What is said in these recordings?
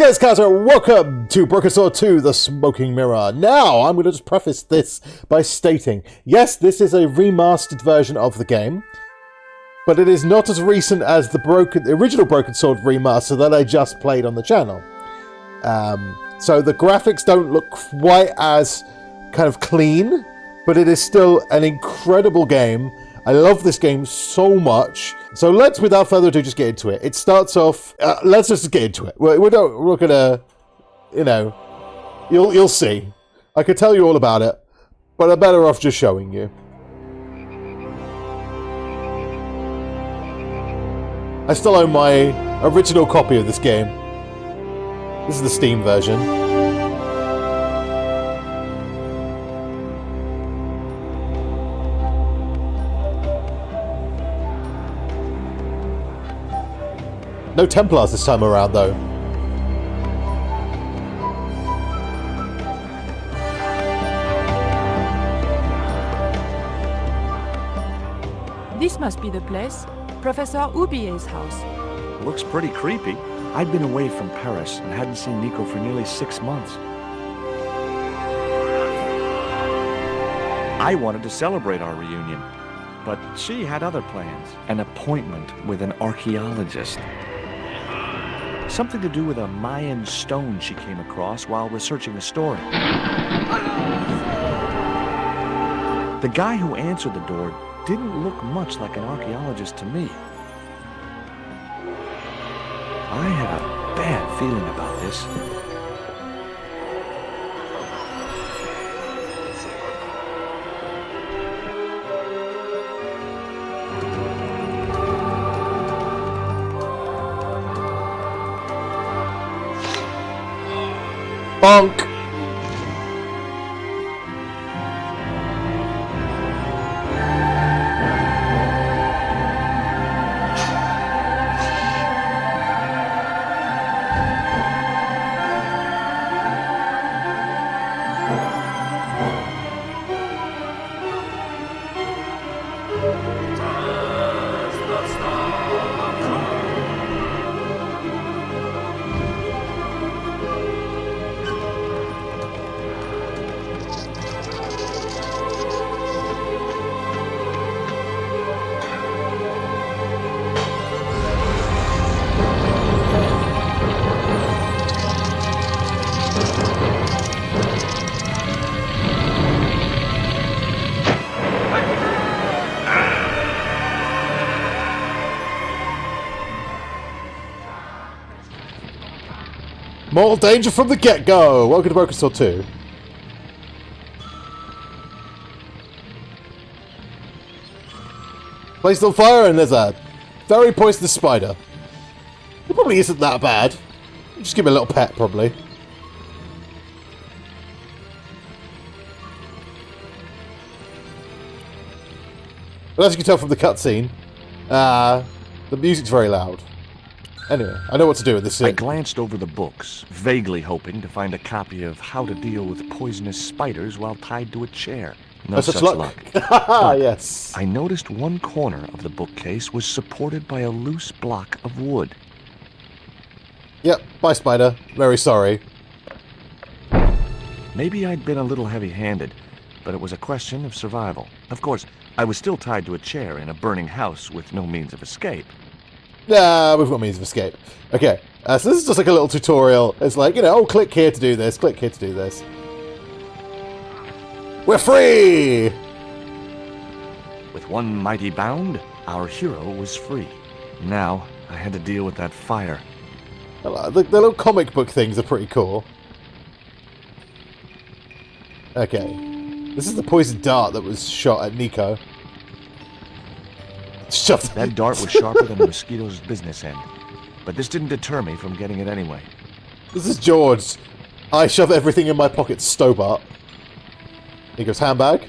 guys, Khazaboom, welcome to Broken Sword 2, The Smoking Mirror. Now, I'm going to just preface this by stating, yes, this is a remastered version of the game, but it is not as recent as the original Broken Sword remaster that I just played on the channel. So the graphics don't look quite as kind of clean, but it is still an incredible game. I love this game so much. So let's, without further ado, just get into it. It starts off... let's just get into it. We're gonna... You know... You'll see. I could tell you all about it, but I'm better off just showing you. I still own my original copy of this game. This is the Steam version. No Templars this time around, though. This must be the place. Professor Ubier's house. Looks pretty creepy. I'd been away from Paris and hadn't seen Nico for nearly 6 months. I wanted to celebrate our reunion, but she had other plans. An appointment with an archaeologist. Something to do with a Mayan stone she came across while researching the story. The guy who answered the door didn't look much like an archaeologist to me. I had a bad feeling about this. Bonk! Mortal danger from the get-go! Welcome to Broken Sword 2. Placed on fire and there's a very poisonous spider. It probably isn't that bad. Just give me a little pet, probably. But as you can tell from the cutscene, the music's very loud. Anyway, I know what to do with this. I glanced over the books, vaguely hoping to find a copy of How to Deal with Poisonous Spiders while tied to a chair. No such luck. Yes. I noticed one corner of the bookcase was supported by a loose block of wood. Yep, bye spider. Very sorry. Maybe I'd been a little heavy-handed, but it was a question of survival. Of course, I was still tied to a chair in a burning house with no means of escape. Nah, we've got means of escape. Okay, so this is just like a little tutorial. It's like, you know, oh, click here to do this, click here to do this. We're free! With one mighty bound, our hero was free. Now, I had to deal with that fire. The little comic book things are pretty cool. Okay. This is the poison dart that was shot at Nico. That dart was sharper than a mosquito's business end. But this didn't deter me from getting it anyway. This is George. I shove everything in my pocket, Stobbart. He goes, handbag.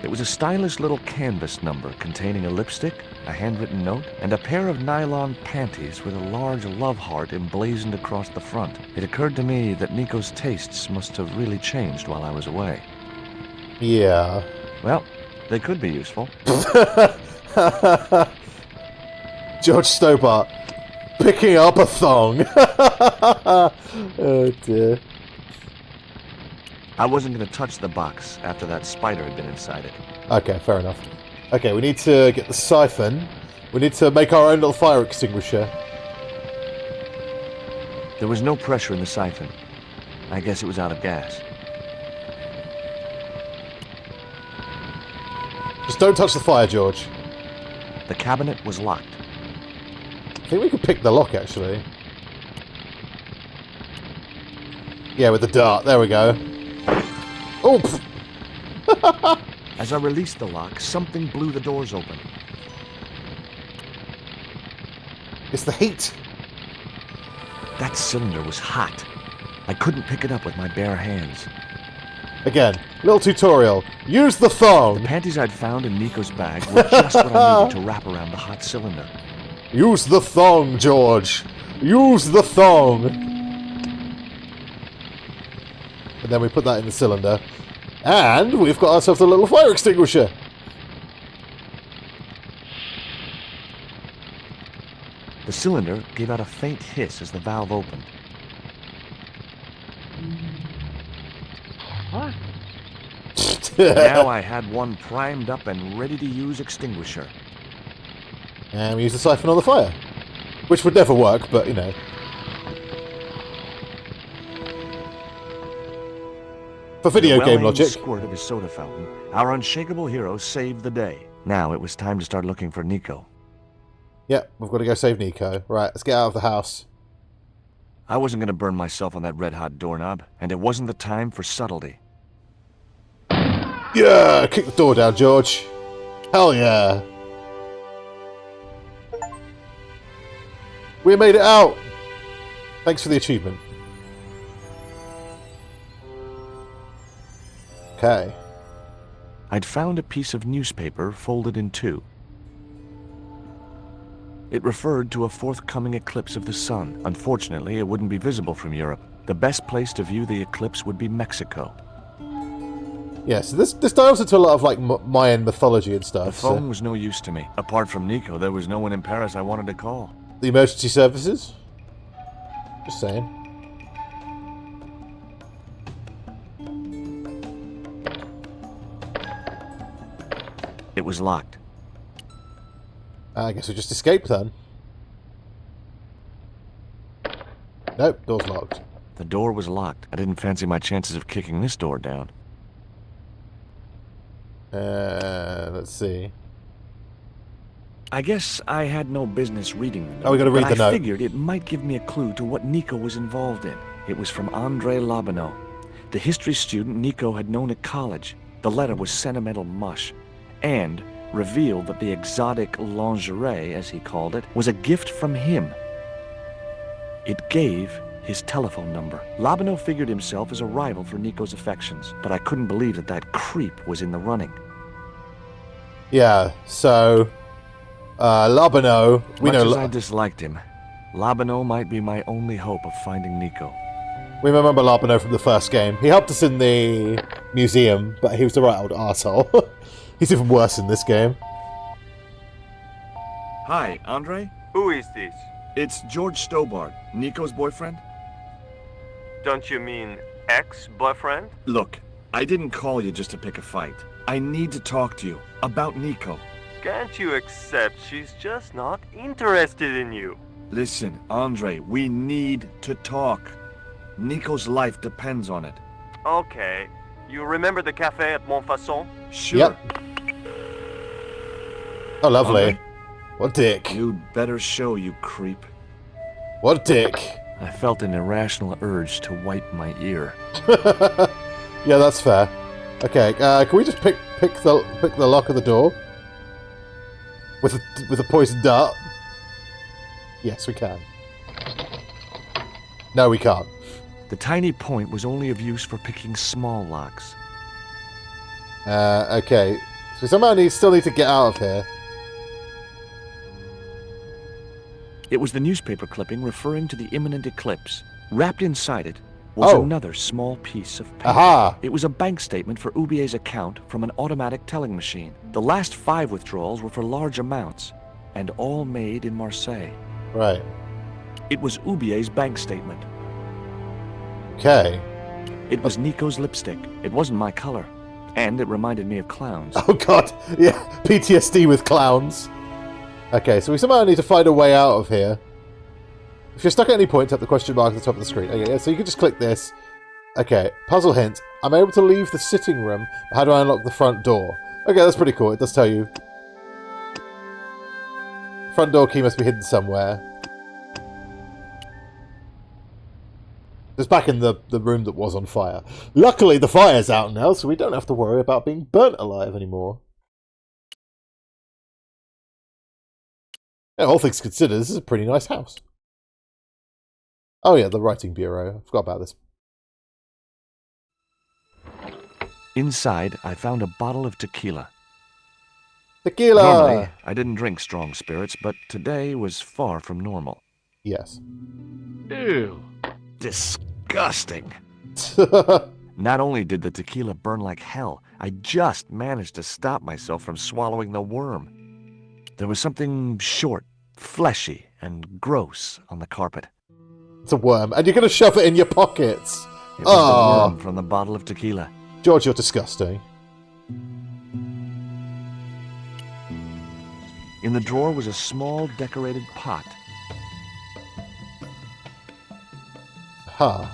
It was a stylish little canvas number containing a lipstick, a handwritten note, and a pair of nylon panties with a large love heart emblazoned across the front. It occurred to me that Nico's tastes must have really changed while I was away. Yeah. Well, they could be useful. George Stobbart. Picking up a thong. Oh dear. I wasn't going to touch the box after that spider had been inside it. Okay, fair enough. Okay, we need to get the siphon. We need to make our own little fire extinguisher. There was no pressure in the siphon. I guess it was out of gas. Just don't touch the fire, George. The cabinet was locked. I think we could pick the lock, actually. Yeah, with the dart. There we go. Oh! As I released the lock, something blew the doors open. It's the heat. That cylinder was hot. I couldn't pick it up with my bare hands. Again, little tutorial. Use the thong. The panties I'd found in Nico's bag were just what I needed to wrap around the hot cylinder. Use the thong, George. Use the thong. And then we put that in the cylinder. And we've got ourselves a little fire extinguisher. The cylinder gave out a faint hiss as the valve opened. What? Now I had one primed up and ready to use extinguisher. And we use the siphon on the fire. Which would never work, but you know. For video game logic. Squirt of his soda fountain, our unshakable hero saved the day. Now it was time to start looking for Nico. Yep, we've got to go save Nico. Right, let's get out of the house. I wasn't going to burn myself on that red-hot doorknob, and it wasn't the time for subtlety. Yeah! Kick the door down, George. Hell yeah. We made it out! Thanks for the achievement. Okay. I'd found a piece of newspaper folded in two. It referred to a forthcoming eclipse of the sun. Unfortunately, it wouldn't be visible from Europe. The best place to view the eclipse would be Mexico. Yeah, so this dives into a lot of like Mayan mythology and stuff. The phone was no use to me. Apart from Nico, there was no one in Paris I wanted to call. The emergency services? Just saying. It was locked. I guess we just escaped then. Nope, door's locked. The door was locked. I didn't fancy my chances of kicking this door down. Let's see. I guess I had no business reading the note. Oh, we gotta read the note. I figured it might give me a clue to what Nico was involved in. It was from Andre Labanau, the history student Nico had known at college. The letter was sentimental mush, and revealed that the exotic lingerie, as he called it, was a gift from him. It gave his telephone number. Labanau figured himself as a rival for Nico's affections, but I couldn't believe that that creep was in the running. Yeah, so... Labanau... Much as I disliked him, Labanau might be my only hope of finding Nico. We remember Labanau from the first game. He helped us in the museum, but he was the right old arsehole. He's even worse in this game. Hi, Andre? Who is this? It's George Stobbart, Nico's boyfriend. Don't you mean ex-boyfriend? Look, I didn't call you just to pick a fight. I need to talk to you about Nico. Can't you accept she's just not interested in you? Listen, Andre, we need to talk. Nico's life depends on it. Okay. You remember the cafe at Montfaucon? Sure. Yep. Oh, lovely. Andre, what dick. you'd better show, you creep. What dick. I felt an irrational urge to wipe my ear. Yeah, that's fair. Okay, can we just pick the lock of the door? With a poison dart? Yes, we can. No, we can't. The tiny point was only of use for picking small locks. Okay. So we somehow still need to get out of here. It was the newspaper clipping referring to the imminent eclipse. Wrapped inside it was another small piece of paper. Aha! It was a bank statement for Ubier's account from an automatic telling machine. The last 5 withdrawals were for large amounts, and all made in Marseille. Right. It was Ubier's bank statement. Okay. It was Nico's lipstick. It wasn't my color. And it reminded me of clowns. Oh god, yeah, PTSD with clowns. Okay, so we somehow need to find a way out of here. If you're stuck at any point, tap the question mark at the top of the screen. Okay, yeah, so you can just click this. Okay, puzzle hint. I'm able to leave the sitting room. How do I unlock the front door? Okay, that's pretty cool. It does tell you. Front door key must be hidden somewhere. It's back in the room that was on fire. Luckily, the fire's out now, so we don't have to worry about being burnt alive anymore. Yeah, all things considered, this is a pretty nice house. Oh yeah, the writing bureau. I forgot about this. Inside, I found a bottle of tequila. Tequila! Normally, I didn't drink strong spirits, but today was far from normal. Yes. Ew. Disgusting. Not only did the tequila burn like hell, I just managed to stop myself from swallowing the worm. There was something short, fleshy, and gross on the carpet. It's a worm, and you're going to shove it in your pockets. It was the worm from the bottle of tequila. George, you're disgusting. In the drawer was a small decorated pot. Huh.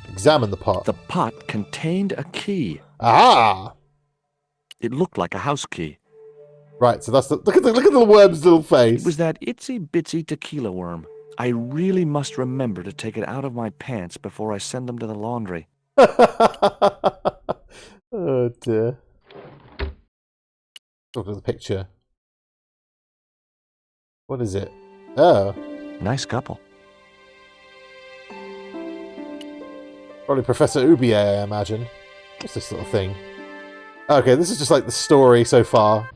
Examine the pot. The pot contained a key. Aha! It looked like a house key. Right, so that's the look at the worm's little face. It was that itsy-bitsy tequila worm. I really must remember to take it out of my pants before I send them to the laundry. Oh dear. Look at the picture. What is it? Oh. Nice couple. Probably Professor Ubier, I imagine. What's this little thing? Okay, this is just like the story so far.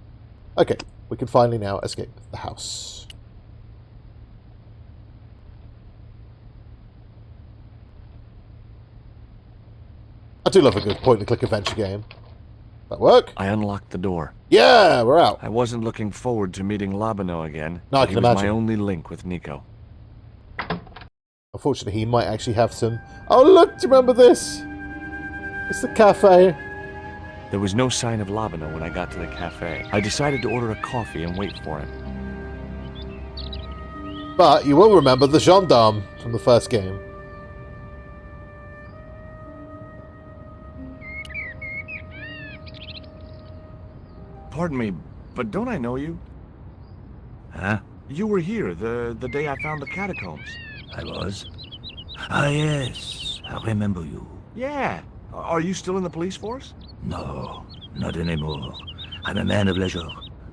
Okay, we can finally now escape the house. I do love a good point-and-click adventure game. That work? I unlocked the door. Yeah, we're out. I wasn't looking forward to meeting Labano again. No, I He can was imagine. my only link with Nico. Unfortunately, he might actually have some... Oh, look! Do you remember this? It's the cafe. There was no sign of Labano when I got to the cafe. I decided to order a coffee and wait for him. But you will remember the gendarme from the first game. Pardon me, but don't I know you? Huh? You were here the day I found the catacombs. I was? Ah, yes. I remember you. Yeah. Are you still in the police force? No, not anymore. I'm a man of leisure.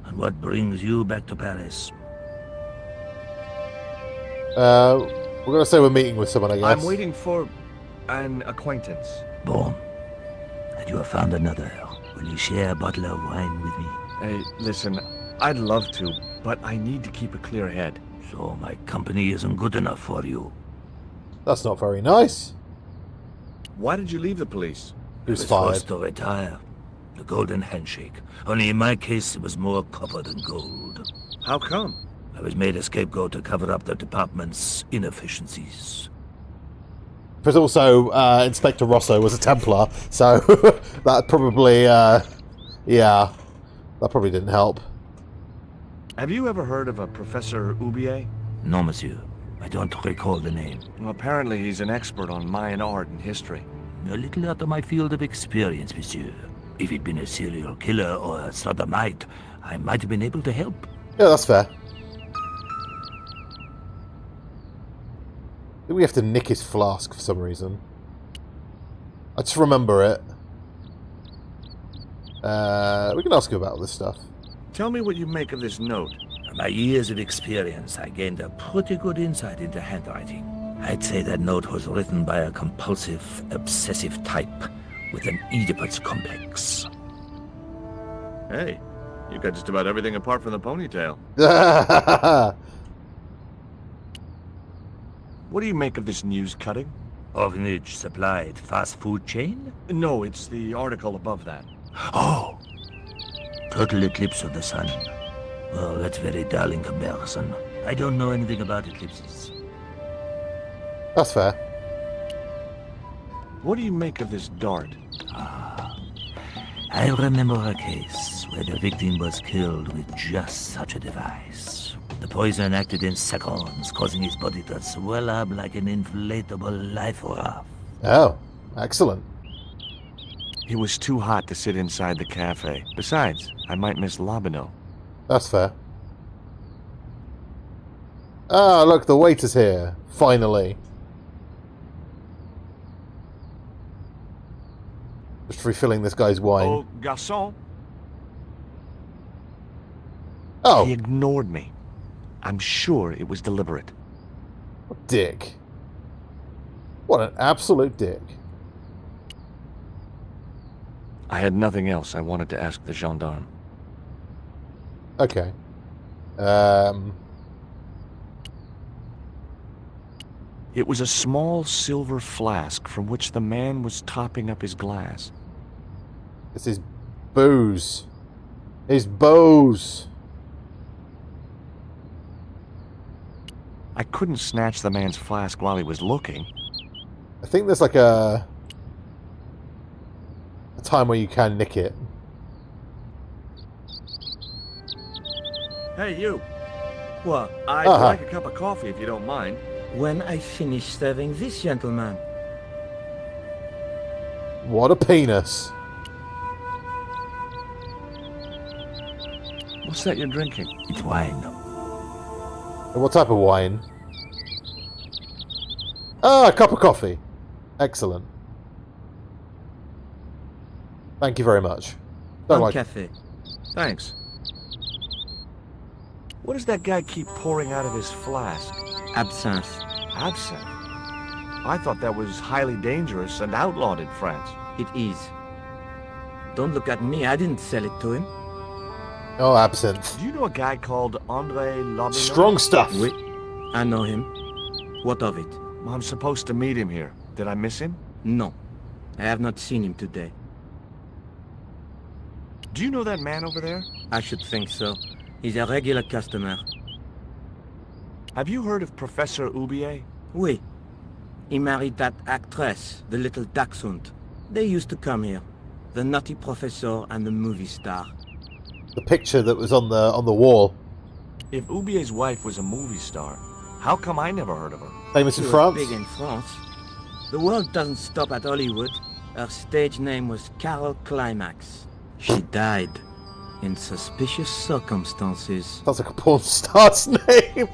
And what brings you back to Paris? We're going to say we're meeting with someone, I guess. I'm waiting for an acquaintance. Bon. And you have found another. Will you share a bottle of wine with me? Hey, listen, I'd love to, but I need to keep a clear head. So my company isn't good enough for you. That's not very nice. Why did you leave the police? He was I was fired. forced to retire. The golden handshake. Only in my case, it was more copper than gold. How come? I was made a scapegoat to cover up the department's inefficiencies. But also, Inspector Rosso was a Templar, so that probably, yeah, that probably didn't help. Have you ever heard of a Professor Ubier? No, monsieur. I don't recall the name. Well, apparently he's an expert on Mayan art and history. A little out of my field of experience, monsieur. If he'd been a serial killer or a sodomite, I might have been able to help. Yeah, that's fair. I think we have to nick his flask for some reason. I just remember it. We can ask him about this stuff. Tell me what you make of this note. From my years of experience, I gained a pretty good insight into handwriting. I'd say that note was written by a compulsive, obsessive type with an Oedipus complex. Hey, you got just about everything apart from the ponytail. What do you make of this news cutting? Orphanage supplied fast food chain? No, it's the article above that. Oh! Total eclipse of the sun. Well, that's very dull in comparison. I don't know anything about eclipses. That's fair. What do you make of this dart? I remember a case where the victim was killed with just such a device. The poison acted in seconds, causing his body to swell up like an inflatable life raft. Oh, excellent. It was too hot to sit inside the cafe. Besides, I might miss Labino. That's fair. Ah, look, the waiter's here. Finally. Just refilling this guy's wine. Oh, garçon. Oh, He ignored me. I'm sure it was deliberate. dick. What an absolute dick. I had nothing else I wanted to ask the gendarme. Okay. It was a small silver flask from which the man was topping up his glass. This is booze. His booze. I couldn't snatch the man's flask while he was looking. I think there's like a time where you can nick it. Hey, you. What? I'd Uh-huh. like a cup of coffee if you don't mind. When I finish serving this gentleman. What a penis. What's that you're drinking? It's wine. What type of wine? Ah, a cup of coffee. Excellent. Thank you very much. Don't Un like café. Thanks. What does that guy keep pouring out of his flask? Absinthe. Absinthe? I thought that was highly dangerous and outlawed in France. It is. Don't look at me. I didn't sell it to him. Oh, absinthe. Do you know a guy called André Lobino? Strong stuff. Oui. I know him. What of it? I'm supposed to meet him here. Did I miss him? No. I have not seen him today. Do you know that man over there? I should think so. He's a regular customer. Have you heard of Professor Oubier? Oui. He married that actress, the little dachshund. They used to come here. The nutty professor and the movie star. The picture that was on the wall. If Oubier's wife was a movie star, how come I never heard of her? Famous in She was France. big in France. The world doesn't stop at Hollywood. Her stage name was Carol Climax. She died in suspicious circumstances. Sounds like a porn star's name.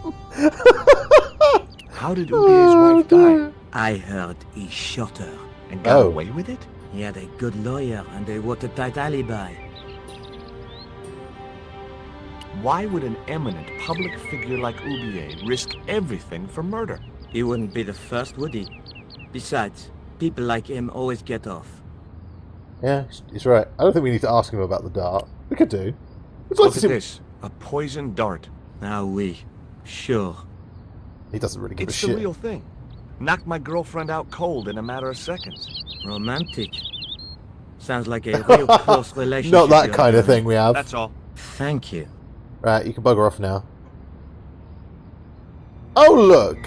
How did Oubier's wife die? I heard he shot her. And got Oh. away with it? He had a good lawyer and a watertight alibi. Why would an eminent public figure like Oubier risk everything for murder? He wouldn't be the first, would he? Besides, people like him always get off. Yeah, he's right. I don't think we need to ask him about the dart. We could do. We'd like Look to at see- this. A poison dart. Ah oui, sure. He doesn't really give It's a the shit. real thing. Knocked my girlfriend out cold in a matter of seconds. Romantic. Sounds like a real close relationship. Not that you're kind of having. thing we have. That's all. Thank you. Right, you can bugger off now. Oh, look!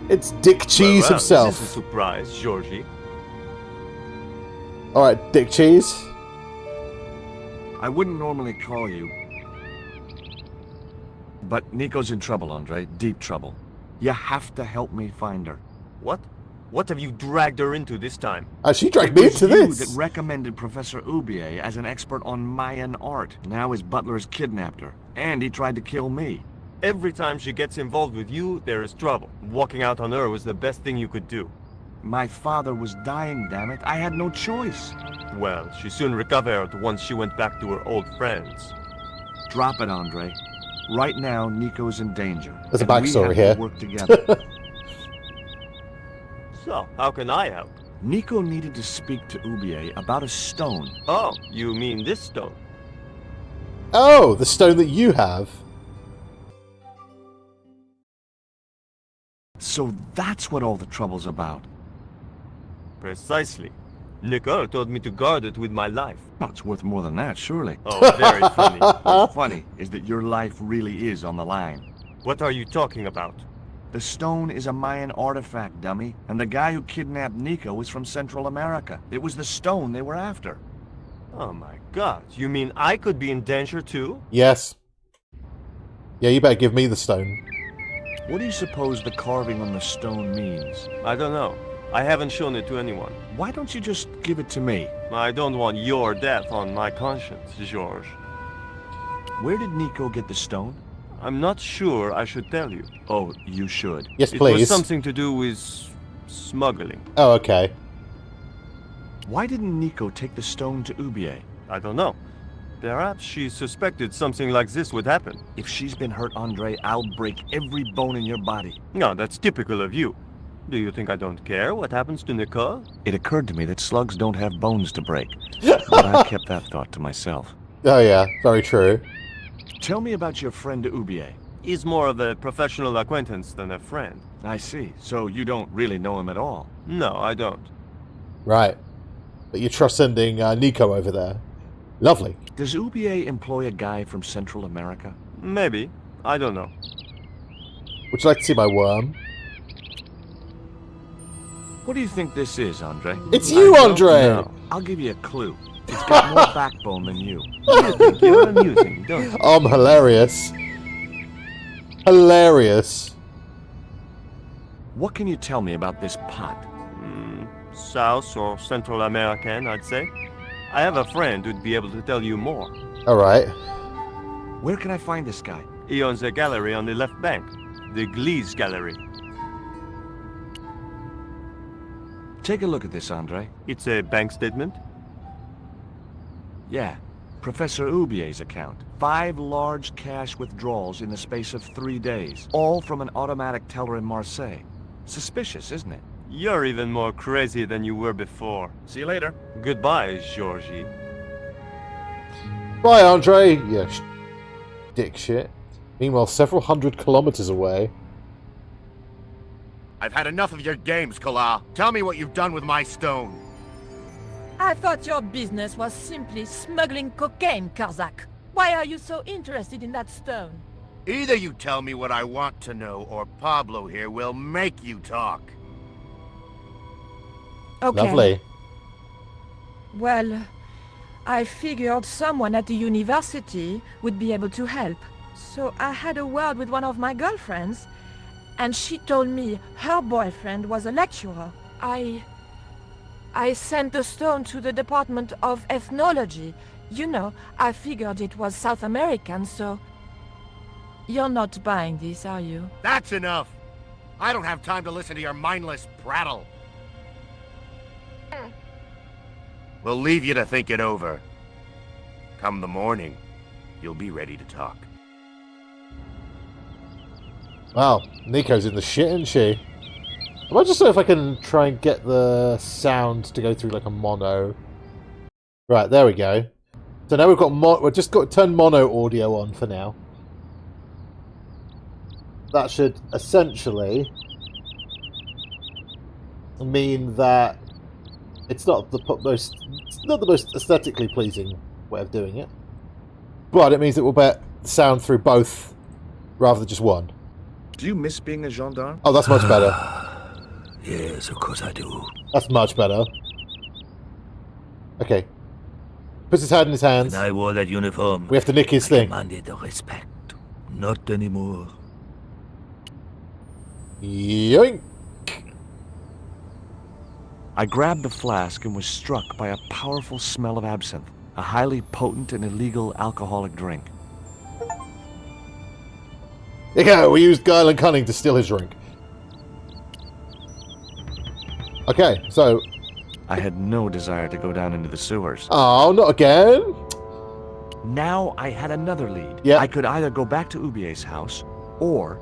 It's Dick Cheese Well, himself. This is a surprise, Georgie. Alright, Dick Cheese. I wouldn't normally call you. But Nico's in trouble, Andre. Deep trouble. You have to help me find her. What? What have you dragged her into this time? She dragged It me was into you this. that recommended Professor Oubier as an expert on Mayan art. Now his butler's kidnapped her. And he tried to kill me. Every time she gets involved with you, there is trouble. Walking out on her was the best thing you could do. My father was dying, damn it. I had no choice. Well, she soon recovered once she went back to her old friends. Drop it, Andre. Right now, Nico's in danger. There's a and we backstory have here. to work together. So, how can I help? Nico needed to speak to Oubier about a stone. Oh, you mean this stone? Oh, the stone that you have. So that's what all the trouble's about. Precisely. Nicole told me to guard it with my life. Oh, it's worth more than that, surely. Oh, very funny. What's funny is that your life really is on the line. What are you talking about? The stone is a Mayan artifact, dummy, and the guy who kidnapped Nico was from Central America. It was the stone they were after. Oh my god, you mean I could be in danger too? Yes. Yeah, you better give me the stone. What do you suppose the carving on the stone means? I don't know. I haven't shown it to anyone. Why don't you just give it to me? I don't want your death on my conscience, George. Where did Nico get the stone? I'm not sure I should tell you. Oh, you should. Yes, It please. was something to do with smuggling. Oh, okay. Why didn't Nico take the stone to Ubier? I don't know. Perhaps she suspected something like this would happen. If she's been hurt, Andre, I'll break every bone in your body. No, that's typical of you. Do you think I don't care what happens to Nicole? It occurred to me that slugs don't have bones to break, but I kept that thought to myself. Oh, yeah. Very true. Tell me about your friend Ubier. He's more of a professional acquaintance than a friend. I see. So you don't really know him at all. No, I don't. Right. But you're trust sending Nico over there. Lovely. Does Ubier employ a guy from Central America? Maybe. I don't know. Would you like to see my worm? What do you think this is, Andre? It's you, I don't Andre! know. I'll give you a clue. It's got more backbone than you. You think you're amusing, don't you? I'm hilarious. Hilarious. What can you tell me about this pot? South or Central American, I'd say. I have a friend who'd be able to tell you more. Alright. Where can I find this guy? He owns a gallery on the left bank. The Glees Gallery. Take a look at this, Andre. It's a bank statement. Yeah. Professor Ubier's account. 5 large cash withdrawals in the space of 3 days. All from an automatic teller in Marseille. Suspicious, isn't it? You're even more crazy than you were before. See you later. Goodbye, Georgie. Bye, Andre. Yeah, dick shit. Meanwhile, several hundred kilometers away. I've had enough of your games, Collard. Tell me what you've done with my stone. I thought your business was simply smuggling cocaine, Karzak. Why are you so interested in that stone? Either you tell me what I want to know, or Pablo here will make you talk. Okay. Lovely. Well, I figured someone at the university would be able to help. So I had a word with one of my girlfriends, and she told me her boyfriend was a lecturer. I sent the stone to the Department of Ethnology. You know, I figured it was South American, so... You're not buying this, are you? That's enough! I don't have time to listen to your mindless prattle. We'll leave you to think it over. Come the morning, you'll be ready to talk. Wow, Nico's in the shit, isn't she? I might just see if I can try and get the sound to go through like a mono. Right, there we go. So now we've got we've just got to turn mono audio on for now. That should essentially mean that it's not the most aesthetically pleasing way of doing it, but it means that we'll get sound through both rather than just one. Do you miss being a gendarme? Oh, that's much better. Yes, of course I do. That's much better. Okay. Puts his head in his hands. When I wore that uniform, We have to nick his I thing. commanded respect. Not anymore. Yoink! I grabbed the flask and was struck by a powerful smell of absinthe, a highly potent and illegal alcoholic drink. Yeah, we used guile and cunning to steal his drink. Okay, so... I had no desire to go down into the sewers. Oh, not again! Now I had another lead. Yeah. I could either go back to Ubier's house or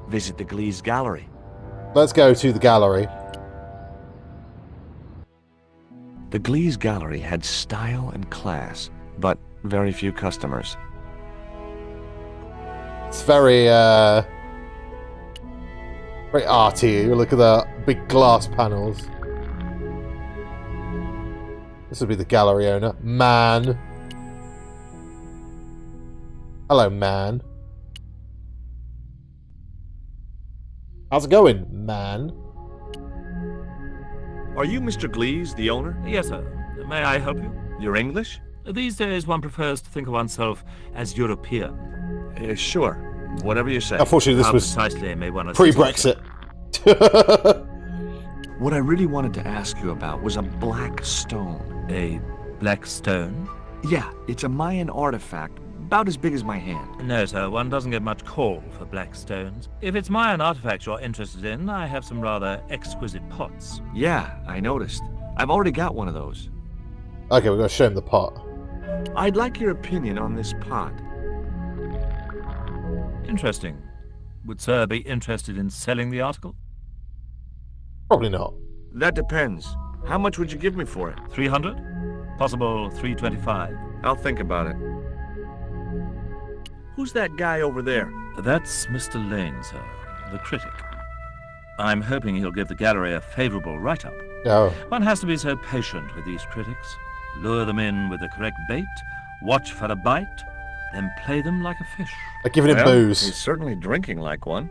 visit the Glees Gallery. Let's go to the gallery. The Glees Gallery had style and class, but very few customers. It's very, very arty. You look at the big glass panels. This would be the gallery owner. Man. Hello, man. How's it going, man? Are you Mr. Glees, the owner? Yes, sir. May I help you? You're English? These days, one prefers to think of oneself as European. Sure. Whatever you say. Unfortunately, this How was precisely may one pre-Brexit. What I really wanted to ask you about was a black stone. A black stone? Yeah, it's a Mayan artifact, about as big as my hand. No, sir. One doesn't get much call for black stones. If it's Mayan artifacts you're interested in, I have some rather exquisite pots. Yeah, I noticed. I've already got one of those. Okay, we're going to show him the pot. I'd like your opinion on this pot. Interesting. Would sir be interested in selling the article? Probably not. That depends. How much would you give me for it? 300? Possible 325. I'll think about it. Who's that guy over there? That's Mr. Lane, sir, the critic. I'm hoping he'll give the gallery a favorable write-up. Oh. One has to be so patient with these critics. Lure them in with the correct bait, watch for a bite, then play them like a fish. Like giving him booze. He's certainly drinking like one.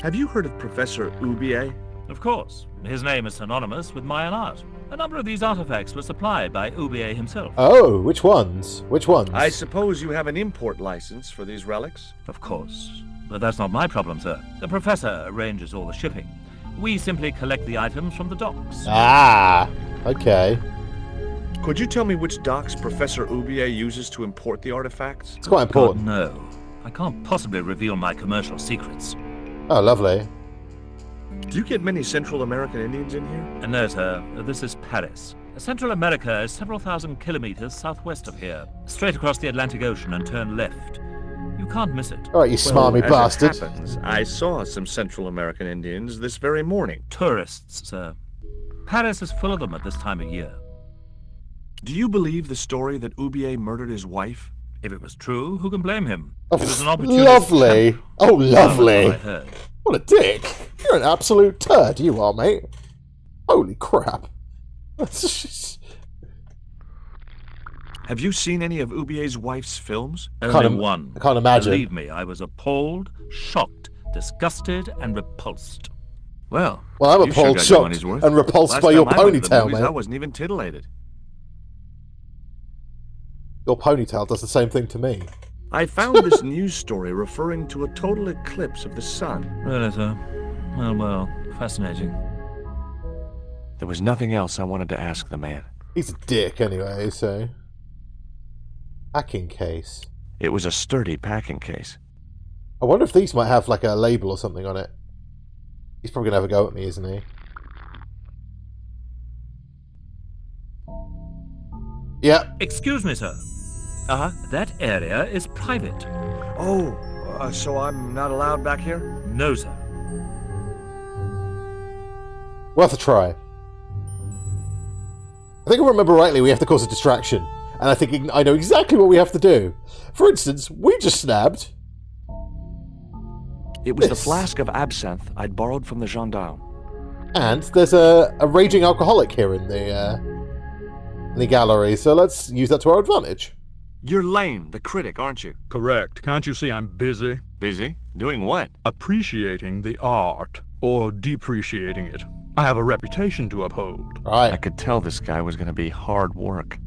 Have you heard of Professor Ubier? Of course. His name is synonymous with Mayan art. A number of these artifacts were supplied by Ubier himself. Oh, which ones? Which ones? I suppose you have an import license for these relics? Of course. But that's not my problem, sir. The professor arranges all the shipping. We simply collect the items from the docks. Ah, okay. Could you tell me which docks Professor Ubier uses to import the artifacts? It's quite important. God, no. I can't possibly reveal my commercial secrets. Oh, lovely. Do you get many Central American Indians in here? No, sir. This is Paris. Central America is several thousand kilometers southwest of here. Straight across the Atlantic Ocean and turn left. You can't miss it. All right, you smarmy as bastard. It happens, I saw some Central American Indians this very morning. Tourists, sir. Paris is full of them at this time of year. Do you believe the story that Ubier murdered his wife? If it was true, who can blame him? Oh, It was an opportunist. lovely. Oh, lovely. That's what I heard. What a dick. You're an absolute turd, you are, mate. Holy crap. Have you seen any of Ubier's wife's films? Only one. I can't imagine. Believe me, I was appalled, shocked, disgusted, and repulsed. Well, I'm you sure appalled, got your shocked, money's worth. and repulsed Last by your time I went to the ponytail, movies, mate. I wasn't even titillated. Your ponytail does the same thing to me. I found this news story referring to a total eclipse of the sun. Really, sir? Well, fascinating. There was nothing else I wanted to ask the man. He's a dick anyway, so... Packing case. It was a sturdy packing case. I wonder if these might have like a label or something on it. He's probably going to have a go at me, isn't he? Yeah. Excuse me, sir. That area is private. Oh, so I'm not allowed back here? No, sir. Worth a try. I think I remember rightly, we have to cause a distraction. And I think I know exactly what we have to do. For instance, we just snapped... It was this. the flask of absinthe I'd borrowed from the gendarme. And there's a raging alcoholic here in the gallery, so let's use that to our advantage. You're Lane, the critic, aren't you? Correct. Can't you see I'm busy? Busy? Doing what? Appreciating the art, or depreciating it. I have a reputation to uphold. I Right. could tell this guy was going to be hard work.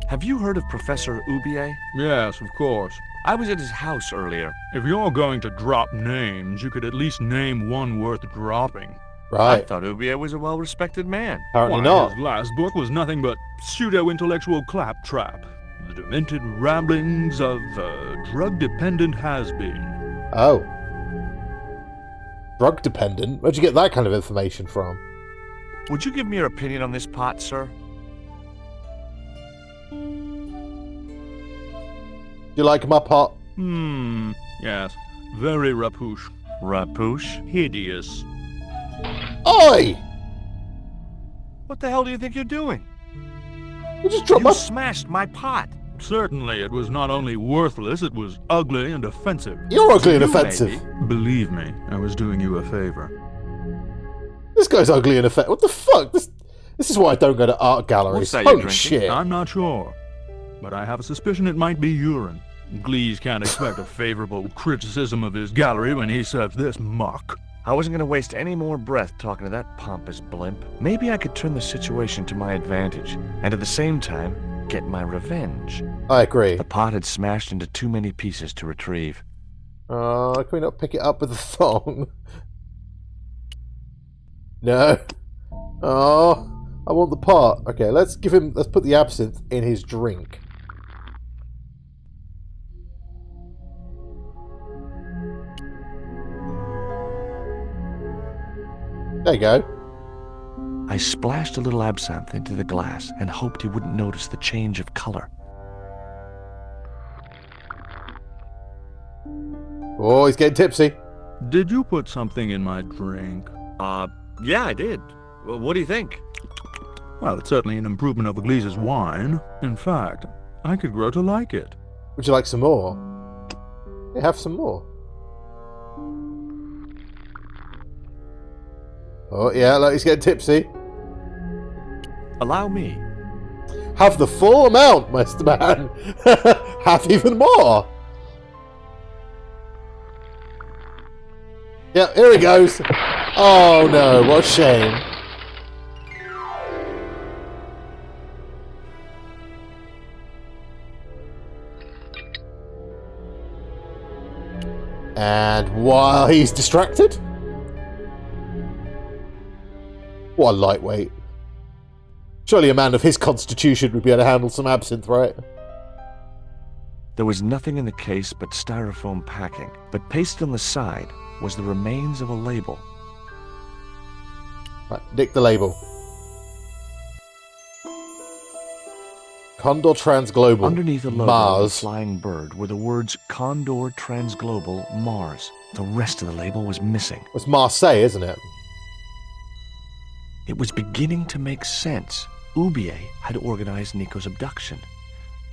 Have you heard of Professor Ubier? Yes, of course. I was at his house earlier. If you're going to drop names, you could at least name one worth dropping. I Right. thought Ubier was a well-respected man. Apparently Why, not. his last book was nothing but pseudo-intellectual claptrap. The demented ramblings of a drug-dependent has-been. Oh. Drug dependent? Where'd you get that kind of information from? Would you give me your opinion on this pot, sir? Do you like my pot? Yes. Very rapouche. Rapouche? Hideous. Oi! What the hell do you think you're doing? You just dropped You my... smashed my pot. Certainly, it was not only worthless, it was ugly and offensive. You're ugly and You, offensive. maybe. Believe me, I was doing you a favor. This guy's ugly and offensive. What the fuck? This is why I don't go to art galleries. What's that you're Holy drinking? shit. I'm not sure, but I have a suspicion it might be urine. Glees can't expect a favorable criticism of his gallery when he serves this muck. I wasn't going to waste any more breath talking to that pompous blimp. Maybe I could turn the situation to my advantage, and at the same time, get my revenge. I agree. The pot had smashed into too many pieces to retrieve. Can we not pick it up with the thong? No. Oh, I want the pot. Okay, let's put the absinthe in his drink. There you go. I splashed a little absinthe into the glass and hoped he wouldn't notice the change of color. Oh, he's getting tipsy. Did you put something in my drink? Yeah, I did. Well, what do you think? Well, it's certainly an improvement over Glees's wine. In fact, I could grow to like it. Would you like some more? Yeah, have some more. Oh, yeah, look, he's getting tipsy. Allow me. Have the full amount, Mr. Man. Have even more. Yeah, here he goes. Oh no, what a shame. And while he's distracted... What a lightweight. Surely a man of his constitution would be able to handle some absinthe, right? There was nothing in the case but styrofoam packing, but pasted on the side was the remains of a label. Right, nick the label. Condor Transglobal Underneath the logo Mars. of the flying bird were the words Condor Transglobal Mars. The rest of the label was missing. It's Marseille, isn't it? It was beginning to make sense. Oubier had organized Nico's abduction.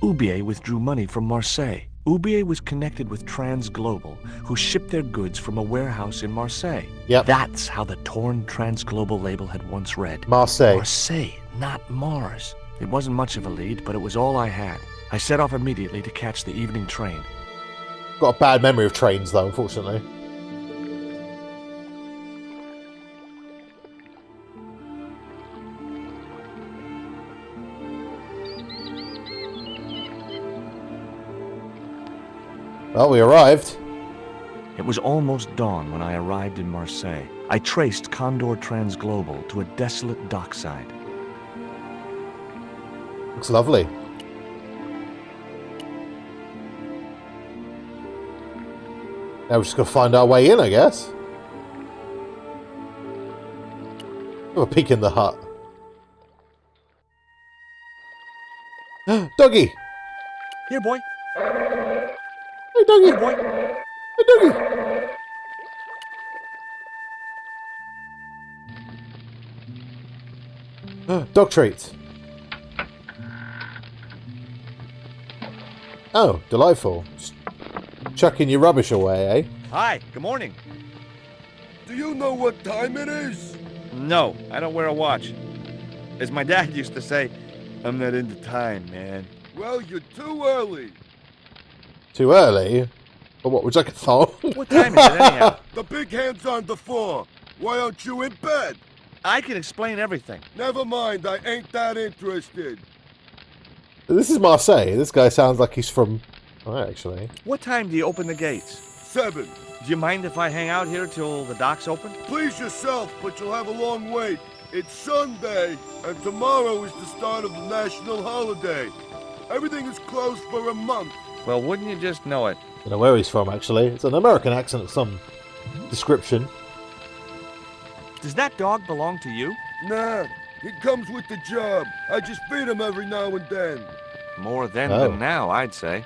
Oubier withdrew money from Marseille. Oubier was connected with Transglobal, who shipped their goods from a warehouse in Marseille. Yep. That's how the torn Transglobal label had once read. Marseille. Marseille, not Mars. It wasn't much of a lead, but it was all I had. I set off immediately to catch the evening train. Got a bad memory of trains, though, unfortunately. Well, we arrived. It was almost dawn when I arrived in Marseille. I traced Condor Transglobal to a desolate dockside. Looks lovely. Now we're just going to find our way in, I guess. Have a peek in the hut. Doggy! Here, boy. Hey, Doggy! Here, boy. Hey, Doggy! Dog treats. Oh, delightful. Just chucking your rubbish away, eh? Hi, good morning. Do you know what time it is? No, I don't wear a watch. As my dad used to say, I'm not into time, man. Well, you're too early. Too early? Or what, would you like a thong? What time is it anyhow? The big hand's on the floor. Why aren't you in bed? I can explain everything. Never mind, I ain't that interested. This is Marseille. This guy sounds like he's from... Oh, actually. What time do you open the gates? 7. Do you mind if I hang out here till the docks open? Please yourself, but you'll have a long wait. It's Sunday, and tomorrow is the start of the national holiday. Everything is closed for a month. Well, wouldn't you just know it? I don't know where he's from, actually. It's an American accent of some description. Does that dog belong to you? Nah, he comes with the job. I just feed him every now and then. More then Oh. than now, I'd say.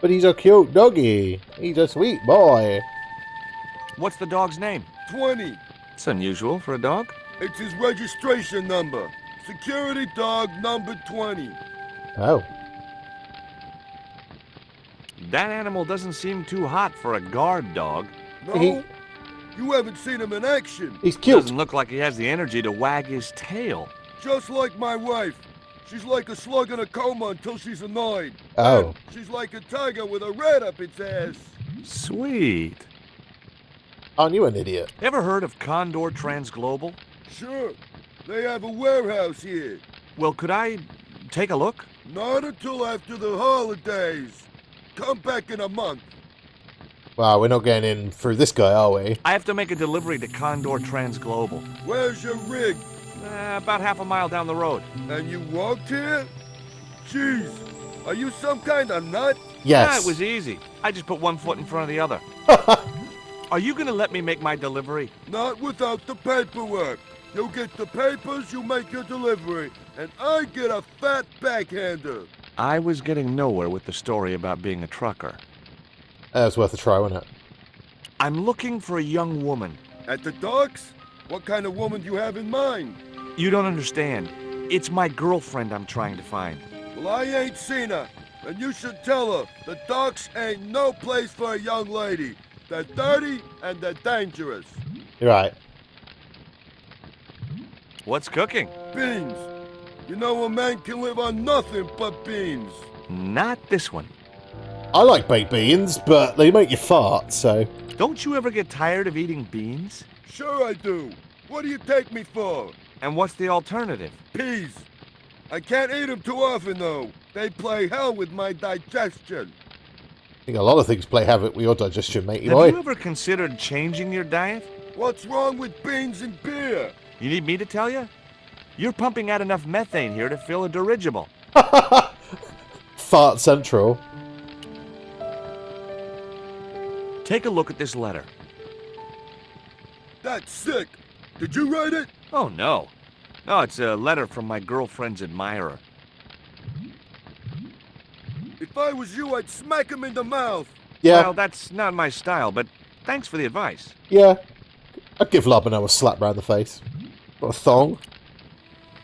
But he's a cute doggy. He's a sweet boy. What's the dog's name? 20. It's unusual for a dog. It's his registration number. Security dog number 20. Oh. That animal doesn't seem too hot for a guard dog. No, You haven't seen him in action. He's cute. Doesn't look like he has the energy to wag his tail. Just like my wife. She's like a slug in a coma until she's annoyed. Oh. And she's like a tiger with a rat up its ass. Sweet. Aren't you an idiot? Ever heard of Condor Transglobal? Sure. They have a warehouse here. Well, could I take a look? Not until after the holidays. Come back in a month. Wow, we're not getting in through this guy, are we? I have to make a delivery to Condor Transglobal. Where's your rig? About half a mile down the road. And you walked here? Jeez, are you some kind of nut? Yes. Yeah, it was easy. I just put one foot in front of the other. Are you gonna let me make my delivery? Not without the paperwork. You get the papers, you make your delivery, and I get a fat backhander. I was getting nowhere with the story about being a trucker. That was worth a try, wasn't it? I'm looking for a young woman. At the docks? What kind of woman do you have in mind? You don't understand. It's my girlfriend I'm trying to find. Well, I ain't seen her, and you should tell her the docks ain't no place for a young lady. They're dirty and they're dangerous. You're right. What's cooking? Beans. You know a man can live on nothing but beans. Not this one. I like baked beans, but they make you fart, so... Don't you ever get tired of eating beans? Sure I do. What do you take me for? And what's the alternative? Peas. I can't eat them too often, though. They play hell with my digestion. I think a lot of things play havoc with your digestion, matey Have boy. you ever considered changing your diet? What's wrong with beans and beer? You need me to tell you? You're pumping out enough methane here to fill a dirigible. Fart Central. Take a look at this letter. That's sick. Did you write it? Oh, no. No, it's a letter from my girlfriend's admirer. If I was you, I'd smack him in the mouth. Yeah, Well, that's not my style, but thanks for the advice. yeah. I'd give Labano a slap round the face. What a thong.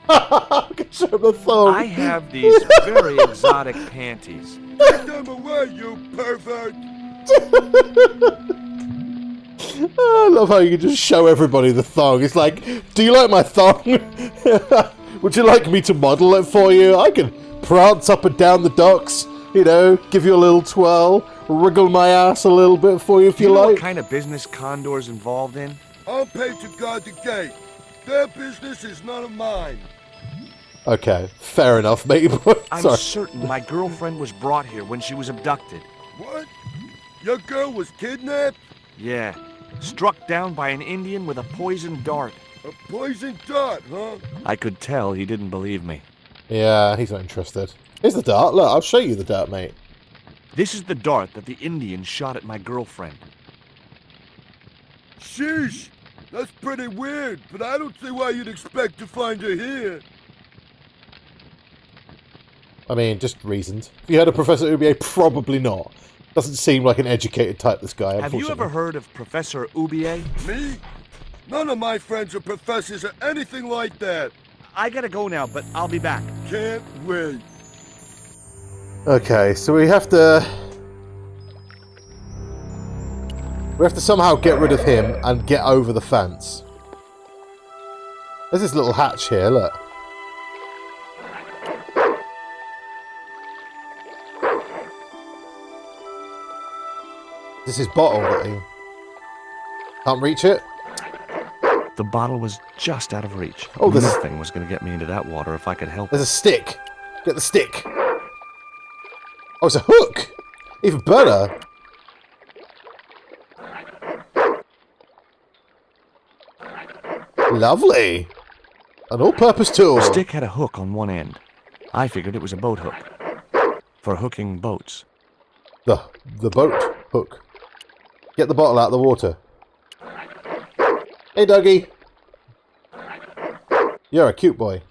I can show him the thong. I have these very exotic panties. Take them away, you pervert. I love how you can just show everybody the thong. It's like, do you like my thong? Would you like me to model it for you? I can prance up and down the docks, you know, give you a little twirl, wriggle my ass a little bit for you if Do you you know like. what kind of business Condor's involved in? I'm paid to guard the gate. Their business is none of mine. Okay, fair enough, matey boy. I'm Sorry. certain my girlfriend was brought here when she was abducted. What? Your girl was kidnapped? Yeah, struck down by an Indian with a poisoned dart. A poison dart, huh? I could tell he didn't believe me. Yeah, he's not interested. Here's the dart. Look, I'll show you the dart, mate. This is the dart that the Indian shot at my girlfriend. Sheesh. That's pretty weird, but I don't see why you'd expect to find her here. I mean, just reasons. If you heard of Professor Ubier, probably not. Doesn't seem like an educated type, this guy, Have you unfortunately. ever heard of Professor Ubier? Me? None of my friends are professors or anything like that. I gotta go now, but I'll be back. Can't wait. Okay, so we have to somehow get rid of him and get over the fence. There's this little hatch here, look. This is bottle that he can't reach it. The bottle was just out of reach. Oh, this is- Nothing was gonna get me into that water if I could help. There's a stick. Get the stick. Oh, it's a hook. Even better. Lovely. An all-purpose tool. The stick had a hook on one end. I figured it was a boat hook. For hooking boats. The boat hook. Get the bottle out of the water. Hey, Dougie. You're a cute boy.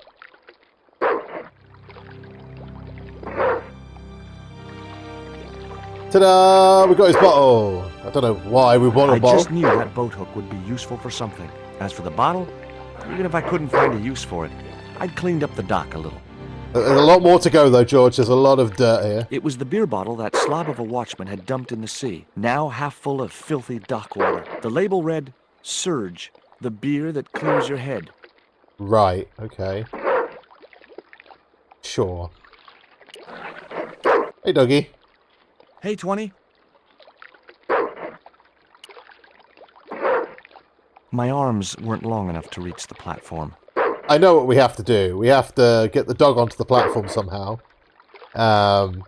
Ta-da! We got his bottle. I don't know why we want a I bottle. just knew that boat hook would be useful for something. As for the bottle, even if I couldn't find a use for it, I'd cleaned up the dock a little. There's a lot more to go, though, George. There's a lot of dirt here. It was the beer bottle that slob of a watchman had dumped in the sea, now half full of filthy dock water. The label read, Surge, the beer that clears your head. Right, okay. Sure. Hey, doggy. Hey, 20. My arms weren't long enough to reach the platform. I know what we have to do. We have to get the dog onto the platform somehow. And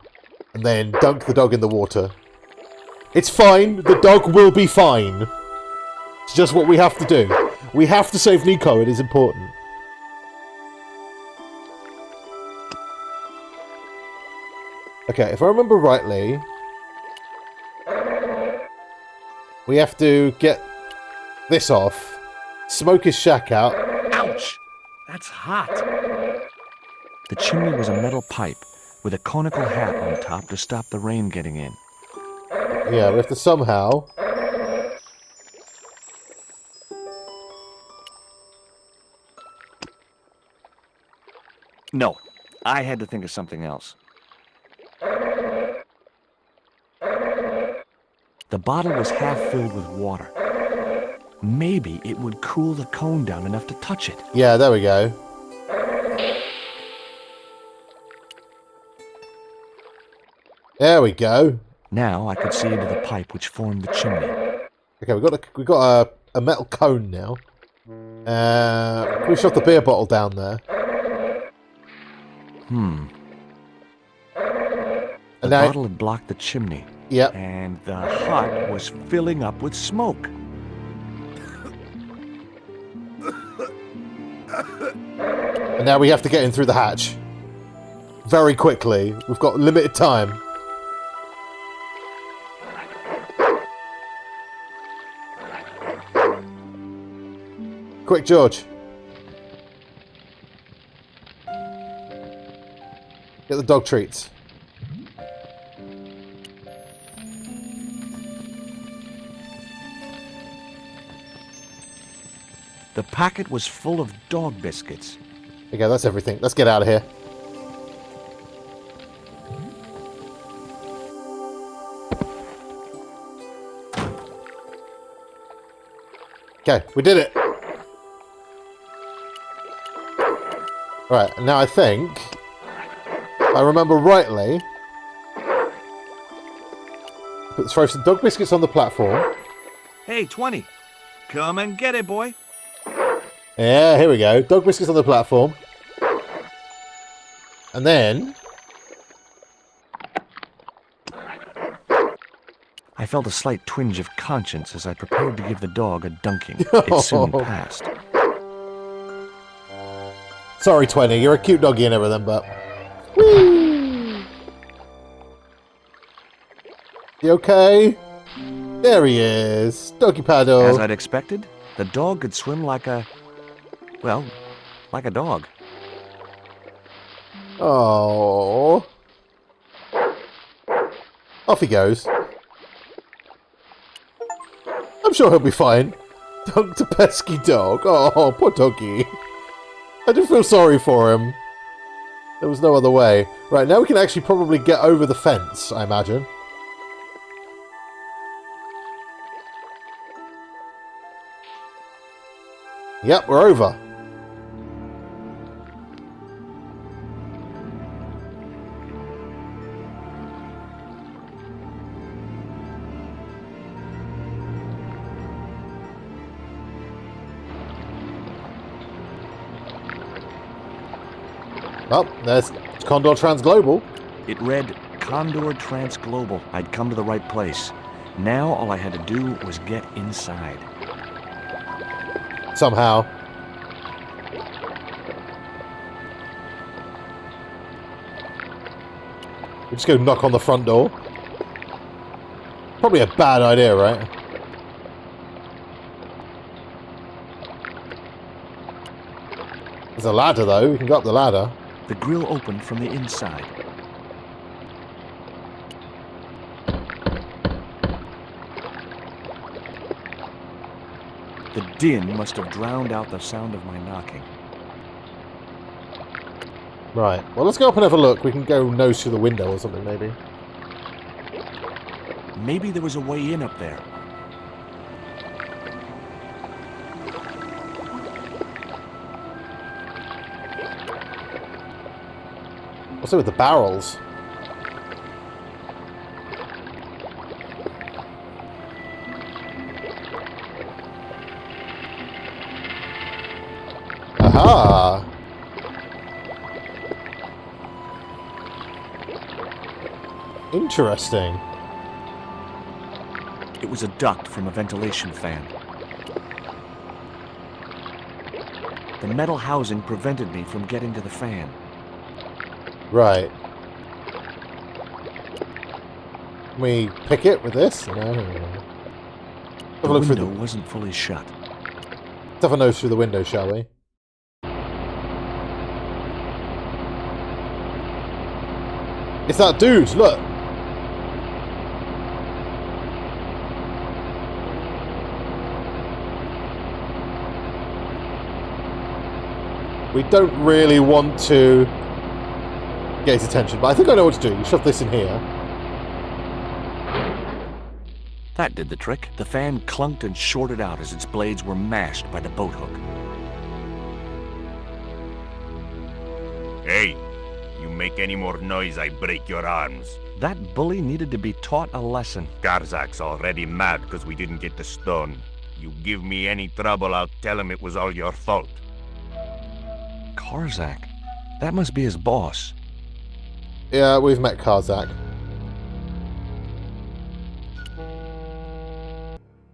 then dunk the dog in the water. It's fine. The dog will be fine. It's just what we have to do. We have to save Nico. It is important. Okay, if I remember rightly, we have to get this off, smoke his shack out. Ouch! That's hot. The chimney was a metal pipe with a conical hat on top to stop the rain getting in. Yeah, we have to somehow... No, I had to think of something else. The bottle was half filled with water. Maybe it would cool the cone down enough to touch it. Yeah, there we go. There we go. Now I could see into the pipe which formed the chimney. Okay, we got a metal cone now. Can we shove the beer bottle down there? The bottle had blocked the chimney. Yep. And the hut was filling up with smoke. And now we have to get in through the hatch. Very quickly. We've got limited time. Quick, George. Get the dog treats. The packet was full of dog biscuits. Okay, that's everything. Let's get out of here. Okay, we did it. Right, now I think, if I remember rightly, let's throw some dog biscuits on the platform. Hey, 20. Come and get it, boy. Yeah, here we go. Dog biscuits on the platform. And then... I felt a slight twinge of conscience as I prepared to give the dog a dunking. It soon passed. Sorry, 20. You're a cute doggy and everything, but... Whee! You okay? There he is. Doggy paddle. As I'd expected, the dog could swim like a... well, like a dog. Oh. Off he goes. I'm sure he'll be fine. Dog to pesky dog. Oh, poor doggy. I do feel sorry for him. There was no other way. Right, now we can actually probably get over the fence, I imagine. Yep, we're over. Oh, there's Condor Transglobal. It read Condor Transglobal. I'd come to the right place. Now all I had to do was get inside. Somehow. We just go knock on the front door. Probably a bad idea, right? There's a ladder, though. We can go up the ladder. The grill opened from the inside. The din must have drowned out the sound of my knocking. Right. Well, let's go up and have a look. We can go nose through the window or something, maybe. Maybe there was a way in up there. What's it with the barrels? Aha! Interesting. It was a duct from a ventilation fan. The metal housing prevented me from getting to the fan. Right. Can we pick it with this? No. Have The a look through window the... wasn't fully shut. Let's have a nose through the window, shall we? It's that dude, look! We don't really want to get his attention, but I think I know what to do. You shove this in here. That did the trick. The fan clunked and shorted out as its blades were mashed by the boat hook. Hey, you make any more noise, I break your arms. That bully needed to be taught a lesson. Garzak's already mad because we didn't get the stone. You give me any trouble, I'll tell him it was all your fault. Karzak? That must be his boss. Yeah, we've met Kazak.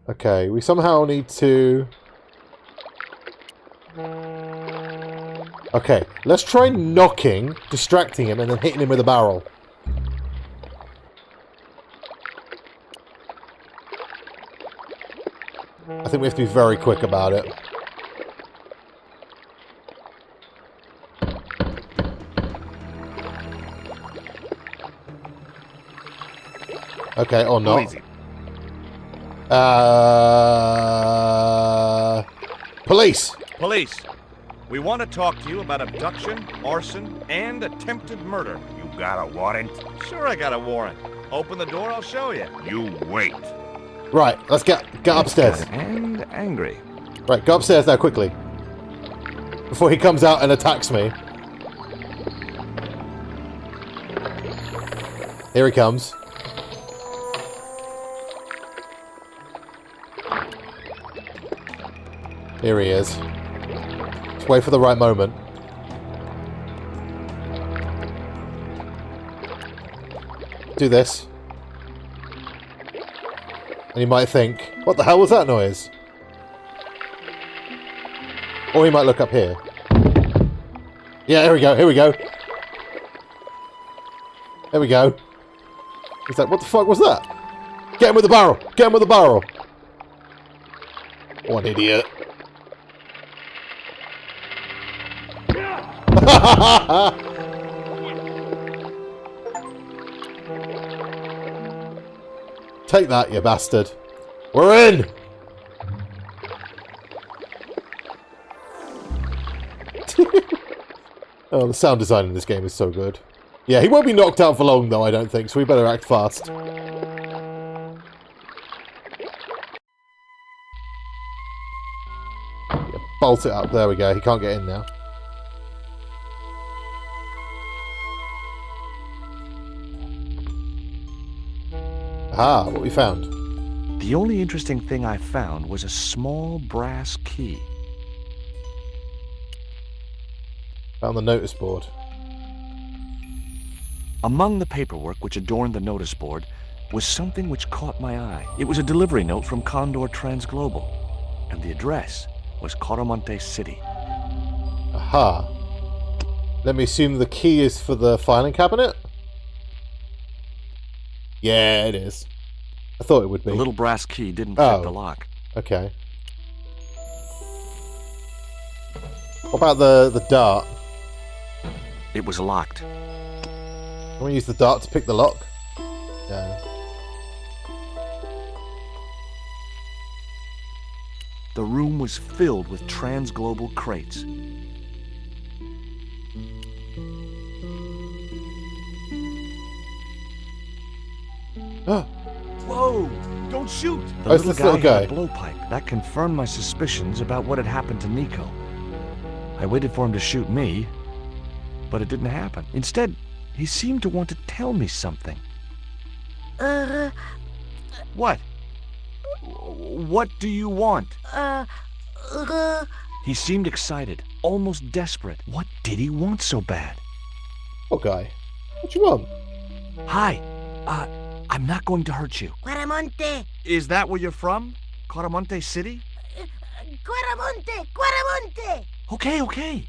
Okay, we somehow need to... Okay, let's try knocking, distracting him, and then hitting him with a barrel. I think we have to be very quick about it. Okay, or not. Who is it? Police! Police! We want to talk to you about abduction, arson, and attempted murder. You got a warrant? Sure I got a warrant. Open the door, I'll show you. You wait. Right, let's get upstairs. And angry. Right, go upstairs now, quickly. Before he comes out and attacks me. Here he comes. Here he is. Just wait for the right moment. Do this. And you might think, what the hell was that noise? Or he might look up here. Yeah, here we go, here we go. There we go. He's like, what the fuck was that? Get him with the barrel! Get him with the barrel! What an idiot. Take that, you bastard. We're in! Oh, the sound design in this game is so good. Yeah, he won't be knocked out for long, though, I don't think, so we better act fast. Yeah, bolt it up. There we go. He can't get in now. Ah, what we found. The only interesting thing I found was a small brass key. Found the notice board. Among the paperwork which adorned the notice board was something which caught my eye. It was a delivery note from Condor Transglobal, and the address was Coromante City. Aha. Let me assume the key is for the filing cabinet? Yeah, it is. I thought it would be. The little brass key didn't fit the lock. Okay. What about the dart? It was locked. Can we use the dart to pick the lock? No. The room was filled with transglobal crates. Whoa! Don't shoot! The it's little this little guy had guy. a blowpipe. That confirmed my suspicions about what had happened to Nico. I waited for him to shoot me, but it didn't happen. Instead, He seemed to want to tell me something. What? What do you want? He seemed excited, almost desperate. What did he want so bad? Oh, guy. What do you want? Hi. I'm not going to hurt you. Quaramonte! Is that where you're from? Caramonte City? Quaramonte! Okay.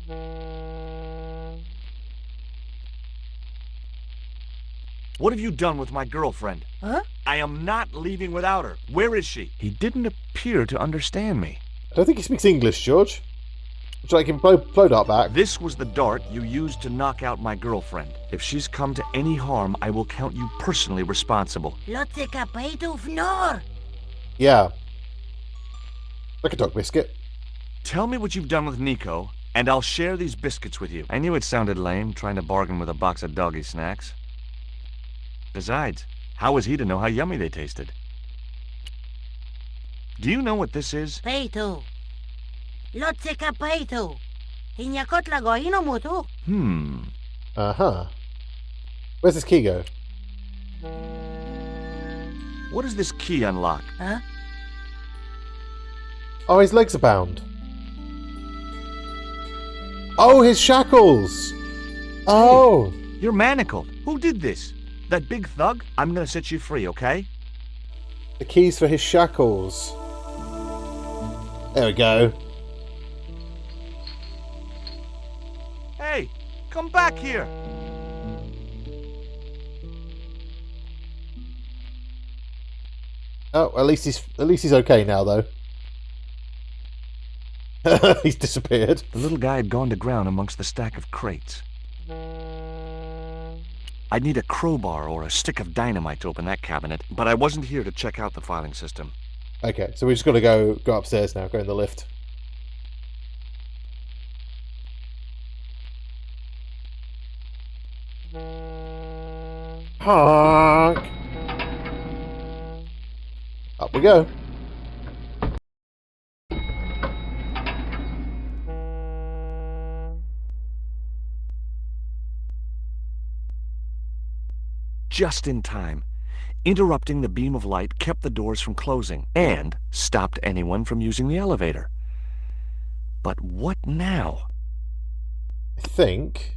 What have you done with my girlfriend? Huh? I am not leaving without her. Where is she? He didn't appear to understand me. I don't think he speaks English, George. Would you like him blow dart back? This was the dart you used to knock out my girlfriend. If she's come to any harm, I will count you personally responsible. Lotse capito fnor! Yeah. Like a dog biscuit. Tell me what you've done with Nico, and I'll share these biscuits with you. I knew it sounded lame, trying to bargain with a box of doggy snacks. Besides, how was he to know how yummy they tasted? Do you know what this is? Peito. Lotse capito. Inyakot lago inomutu. Uh-huh. Where's this key go? What does this key unlock? Huh? Oh, his legs are bound. Oh, his shackles! Oh! Hey, you're manacled. Who did this? That big thug? I'm gonna set you free, okay? The keys for his shackles. There we go. Hey, come back here! Oh, at least he's okay now, though. He's disappeared. The little guy had gone to ground amongst the stack of crates. I'd need a crowbar or a stick of dynamite to open that cabinet, but I wasn't here to check out the filing system. Okay, so we just got to go upstairs now, go in the lift. Honk! Up we go. Just in time. Interrupting the beam of light kept the doors from closing and stopped anyone from using the elevator. But what now? I think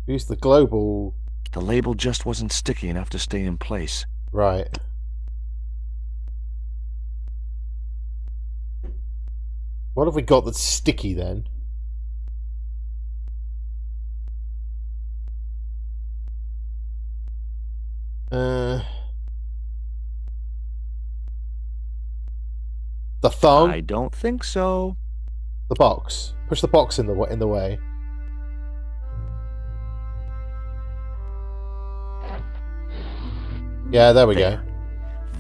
use the global. The label just wasn't sticky enough to stay in place. Right. What have we got that's sticky then? The thong? I don't think so. The box. Push the box in the way. Yeah, there we go.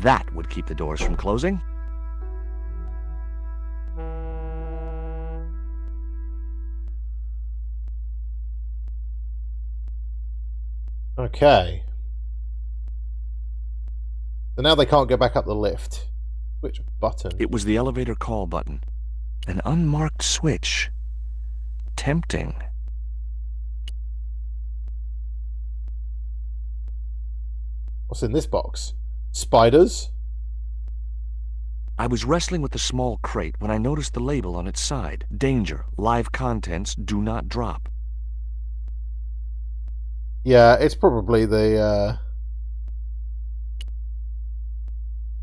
That would keep the doors from closing. Okay. So now they can't go back up the lift. Which button? It was the elevator call button. An unmarked switch. Tempting. What's in this box? Spiders? I was wrestling with the small crate when I noticed the label on its side. Danger. Live contents do not drop. Yeah, it's probably the,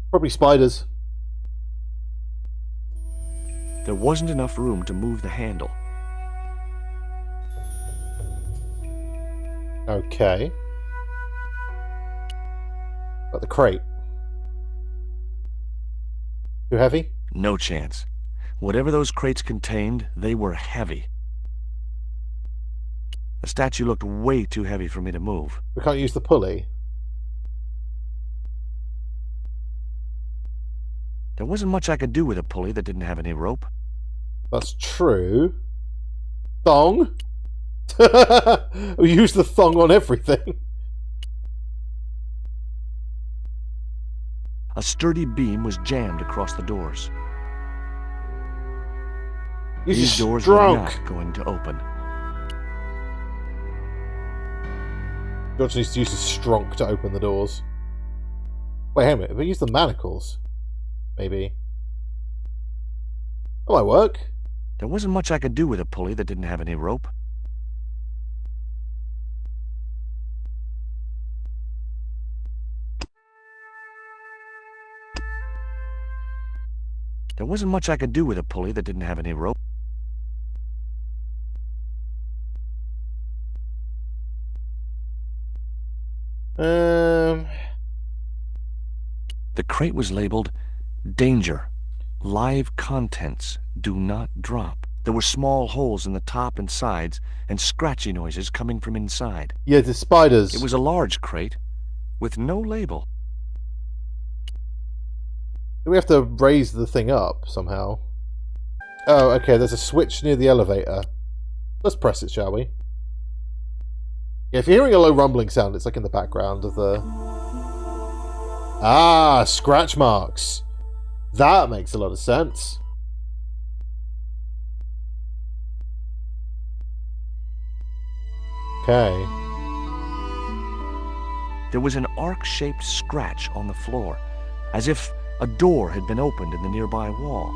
probably spiders. There wasn't enough room to move the handle. Okay. But the crate. Too heavy? No chance. Whatever those crates contained, they were heavy. The statue looked way too heavy for me to move. We can't use the pulley. There wasn't much I could do with a pulley that didn't have any rope. That's true. Thong? We use the thong on everything. A sturdy beam was jammed across the doors. These doors were not going to open. George needs to use his strong to open the doors. Wait, hang a minute. If I use the manacles, maybe. That might work. There wasn't much I could do with a pulley that didn't have any rope. There wasn't much I could do with a pulley that didn't have any rope. The crate was labeled, "Danger. Live contents. Do not drop." There were small holes in the top and sides, and scratchy noises coming from inside. Yeah, the spiders. It was a large crate, with no label. We have to raise the thing up somehow. Oh, okay, there's a switch near the elevator. Let's press it, shall we? Yeah, if you're hearing a low rumbling sound, it's like in the background of the... Ah, scratch marks. That makes a lot of sense. Okay. There was an arc-shaped scratch on the floor, as if a door had been opened in the nearby wall.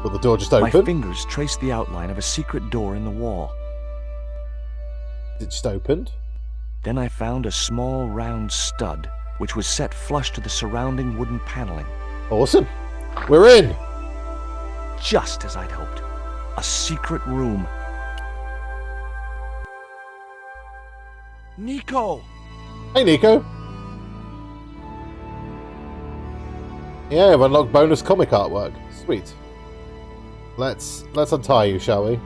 Well, the door just opened? My fingers traced the outline of a secret door in the wall. It just opened? Then I found a small round stud, which was set flush to the surrounding wooden paneling. Awesome. We're in! Just as I'd hoped. A secret room. Nico! Hey, Nico. Yeah, I've unlocked bonus comic artwork. Sweet. Let's untie you, shall we?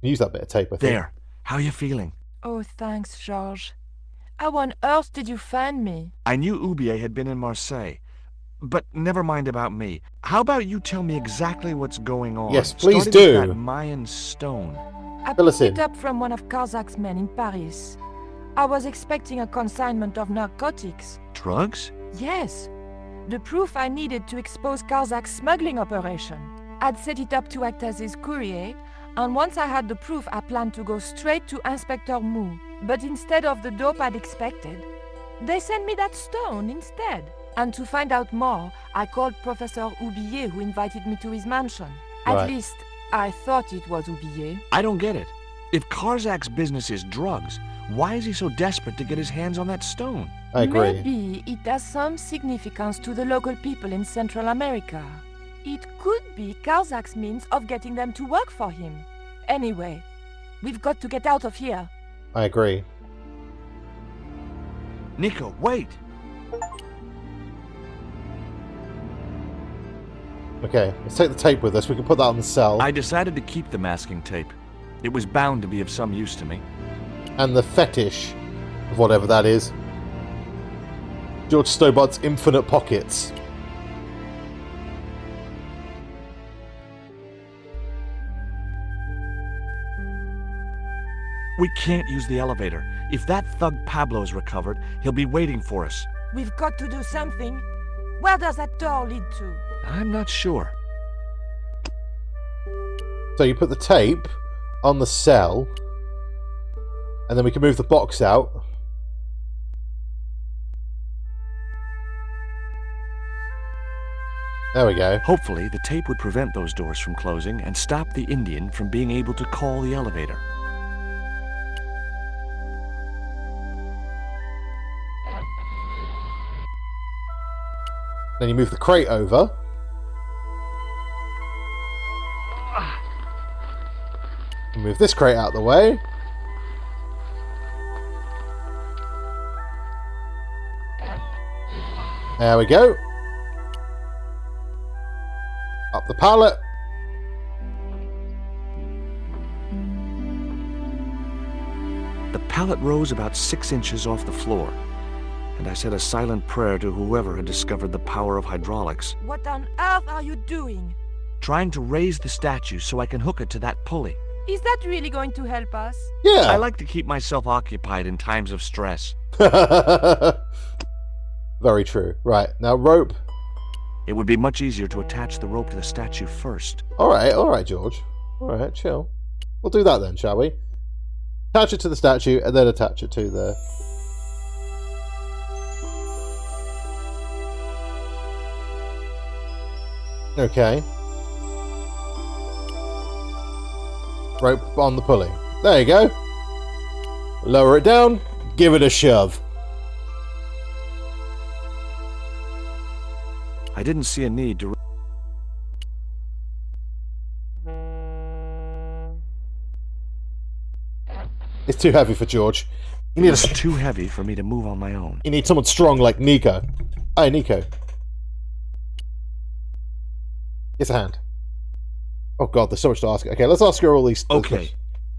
Use that bit of tape, I think. There. How you feeling? Oh, thanks, George. How on earth did you find me? I knew Ubier had been in Marseille. But never mind about me. How about you tell me exactly what's going on? Yes, please starting do. With that Mayan stone. I Fill us picked in. it up from one of Kazak's men in Paris. I was expecting a consignment of narcotics. Drugs? Yes. The proof I needed to expose Kazak's smuggling operation. I'd set it up to act as his courier, and once I had the proof, I planned to go straight to Inspector Mou. But instead of the dope I'd expected, they sent me that stone instead. And to find out more, I called Professor Ubier, who invited me to his mansion. Right. At least, I thought it was Ubier. I don't get it. If Karzak's business is drugs, why is he so desperate to get his hands on that stone? I agree. Maybe it has some significance to the local people in Central America. It could be Karzak's means of getting them to work for him. Anyway, we've got to get out of here. I agree. Nico, wait! Okay, let's take the tape with us. We can put that on the cell. I decided to keep the masking tape. It was bound to be of some use to me. And the fetish of whatever that is. George Stobbart's infinite pockets. We can't use the elevator. If that thug Pablo's recovered, he'll be waiting for us. We've got to do something. Where does that door lead to? I'm not sure. So you put the tape on the cell, and then we can move the box out. There we go. Hopefully, the tape would prevent those doors from closing and stop the Indian from being able to call the elevator. Then you move the crate over. Move this crate out of the way. There we go. Up the pallet. The pallet rose about 6 inches off the floor, and I said a silent prayer to whoever had discovered the power of hydraulics. What on earth are you doing? Trying to raise the statue so I can hook it to that pulley. Is that really going to help us? Yeah. I like to keep myself occupied in times of stress. Very true. Right, now rope. It would be much easier to attach the rope to the statue first. Alright, George. Alright, chill. We'll do that then, shall we? Attach it to the statue, and then attach it to the... Okay. Rope on the pulley. There you go. Lower it down, give it a shove. I didn't see a need to... It's too heavy for George. You need It's too heavy for me to move on my own. You need someone strong like Nico. Hey, Nico. It's a hand. Oh god, there's so much to ask. Okay, let's ask her all these... Okay,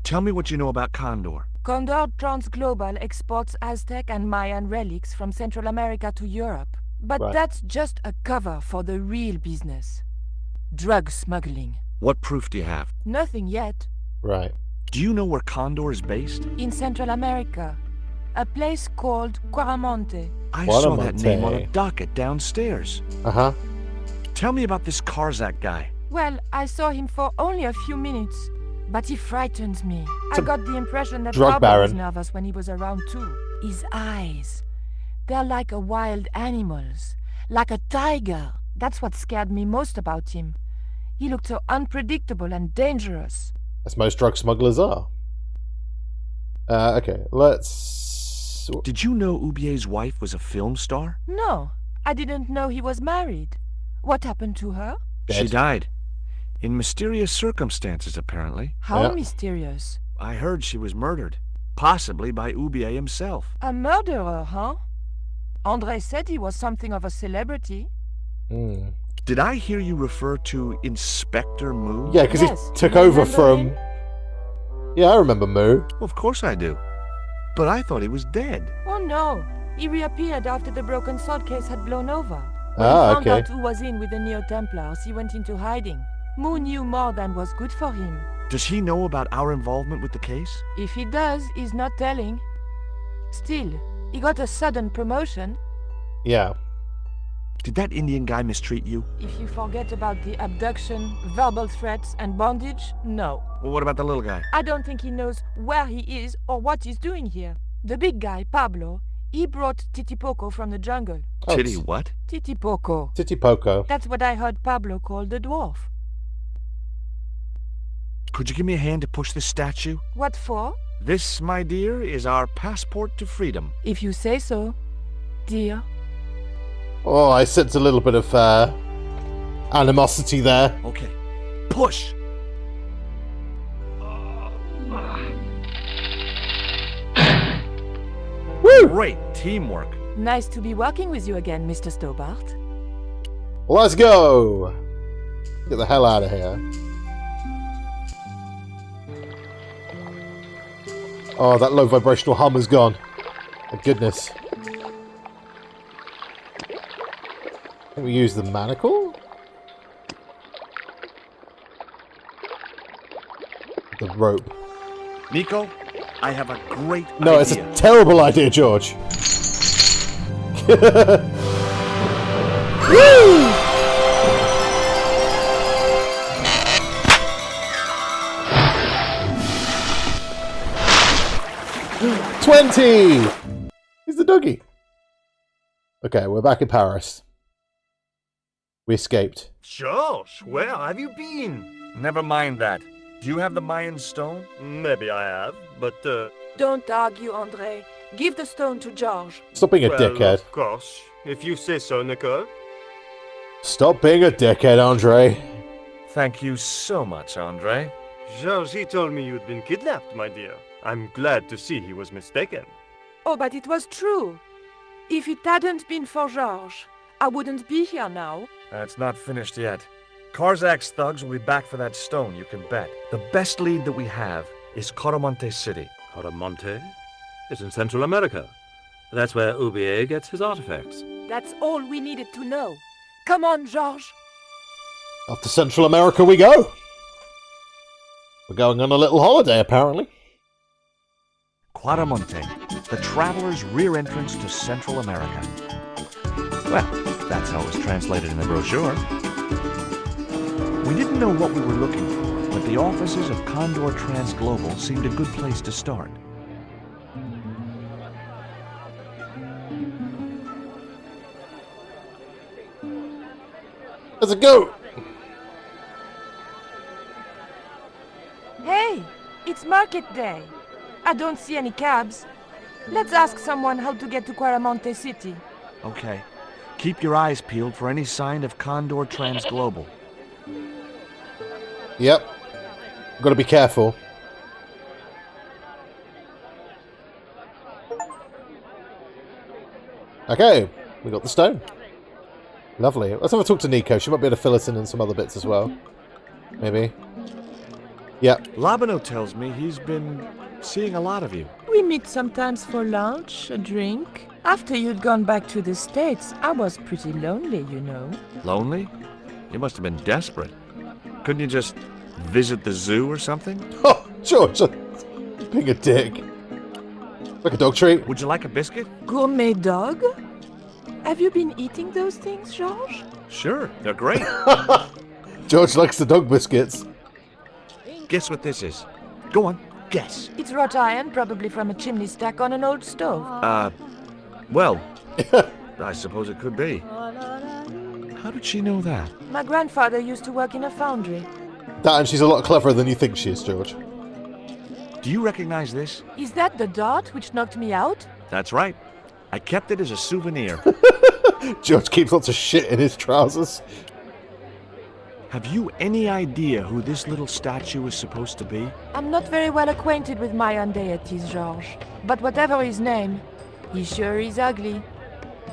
tell me what you know about Condor. Condor Transglobal exports Aztec and Mayan relics from Central America to Europe. But Right. that's just a cover for the real business. Drug smuggling. What proof do you have? Nothing yet. Right. Do you know where Condor is based? In Central America. A place called Quaramonte. I saw that Quaramonte. name on a docket downstairs. Uh-huh. Tell me about this Karzak guy. Well, I saw him for only a few minutes, but he frightened me. I got the impression that drug Pablo was baron. nervous when he was around too. His eyes, they're like a wild animal's, like a tiger. That's what scared me most about him. He looked so unpredictable and dangerous. As most drug smugglers are. Okay, let's... Did you know Ubier's wife was a film star? No, I didn't know he was married. What happened to her? She Dead. died. In mysterious circumstances, apparently. How Yeah. mysterious. I heard she was murdered. Possibly by Ubier himself. A murderer, huh? André said he was something of a celebrity. Hmm. Did I hear you refer to Inspector Moo? Yeah, because Yes, he took you over remember from... him? Yeah, I remember Moo. Well, of course I do. But I thought he was dead. Oh no, he reappeared after the broken sword case had blown over. When Ah, he found okay. out who was in with the Neo-Templars, he went into hiding. Moo knew more than was good for him. Does he know about our involvement with the case? If he does, he's not telling. Still, he got a sudden promotion. Yeah. Did that Indian guy mistreat you? If you forget about the abduction, verbal threats, and bondage, no. Well, what about the little guy? I don't think he knows where he is or what he's doing here. The big guy, Pablo, he brought Titipoco from the jungle. Oh, Titty what? Titipoco. Titipoco. That's what I heard Pablo call the dwarf. Could you give me a hand to push this statue? What for? This, my dear, is our passport to freedom. If you say so, dear. Oh, I sense a little bit of animosity there. Okay, push! Woo! Great teamwork. Nice to be working with you again, Mr. Stobbart. Let's go! Get the hell out of here. Oh, that low vibrational hum is gone. Thank goodness. Can we use the manacle? The rope. Nico, I have a great No, idea. it's a terrible idea, George. Woo! $20! He's the doggy. Okay, we're back in Paris. We escaped. George, where have you been? Never mind that. Do you have the Mayan stone? Maybe I have, but, Don't argue, André. Give the stone to George. Stop being a well, dickhead. of course. If you say so, Nicole. Stop being a dickhead, Andre. Thank you so much, Andre. George, he told me you'd been kidnapped, my dear. I'm glad to see he was mistaken. Oh, but it was true. If it hadn't been for George, I wouldn't be here now. It's not finished yet. Karzak's thugs will be back for that stone, you can bet. The best lead that we have is Quaramonte City. Quaramonte is in Central America. That's where Ubier gets his artifacts. That's all we needed to know. Come on, George. Off to Central America we go. We're going on a little holiday, apparently. Quadamonte, the traveler's rear entrance to Central America. Well, that's how it was translated in the brochure. We didn't know what we were looking for, but the offices of Condor Transglobal seemed a good place to start. Let's go! Hey, it's market day. I don't see any cabs. Let's ask someone how to get to Quaramonte City. Okay. Keep your eyes peeled for any sign of Condor Transglobal. Yep. Gotta be careful. Okay, we got the stone. Lovely. Let's have a talk to Nico. She might be able to fill us in some other bits as well. Maybe. Yep. Labano tells me he's been seeing a lot of you. We meet sometimes for lunch, a drink. After you'd gone back to the States, I was pretty lonely, you know. Lonely? You must have been desperate. Couldn't you just visit the zoo or something? Oh, George, being a dick. Like a dog treat. Would you like a biscuit? Gourmet dog? Have you been eating those things, George? Sure, they're great. George likes the dog biscuits. Guess what this is? Go on, guess. It's wrought iron, probably from a chimney stack on an old stove. Well, I suppose it could be. How did she know that? My grandfather used to work in a foundry. That, and she's a lot cleverer than you think she is, George. Do you recognize this? Is that the dart which knocked me out? That's right. I kept it as a souvenir. George keeps lots of shit in his trousers. Have you any idea who this little statue is supposed to be? I'm not very well acquainted with Mayan deities, George. But whatever his name, he sure is ugly.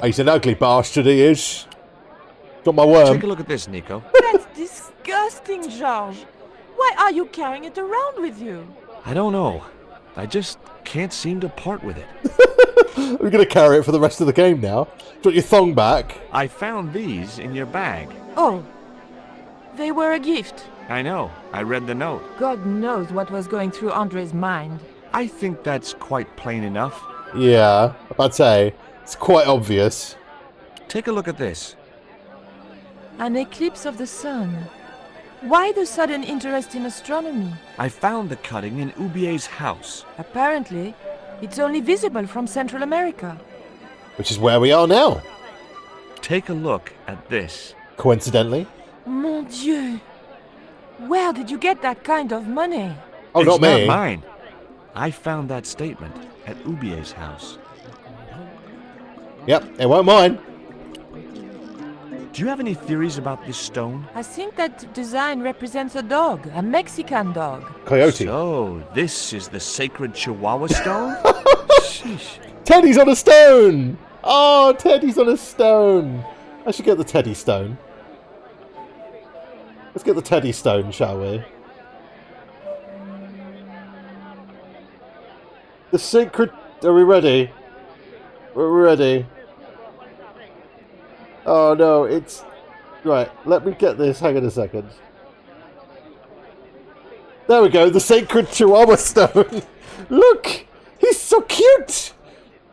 He's an ugly bastard, he is. Got my worm. Take a look at this, Nico. That's disgusting, George. Why are you carrying it around with you? I don't know. I just can't seem to part with it. We're going to carry it for the rest of the game now. Do you want your thong back? I found these in your bag. Oh, they were a gift. I know. I read the note. God knows what was going through Andre's mind. I think that's quite plain enough. Yeah, I'd say. It's quite obvious. Take a look at this. An eclipse of the sun. Why the sudden interest in astronomy? I found the cutting in Ubier's house. Apparently, it's only visible from Central America. Which is where we are now. Take a look at this. Coincidentally. Mon Dieu! Where did you get that kind of money? Oh, It's not me. not mine. I found that statement at Ubier's house. Yep, it won't mine. Do you have any theories about this stone? I think that design represents a dog, a Mexican dog. Coyote. So, this is the sacred Chihuahua stone? Sheesh. Teddy's on a stone! Oh, Teddy's on a stone. I should get the Teddy stone. Let's get the Teddy stone, shall we? The sacred... Are we ready? We're ready. Oh no, it's... Right, let me get this. Hang on a second. There we go, the sacred Chihuahua stone. Look! He's so cute!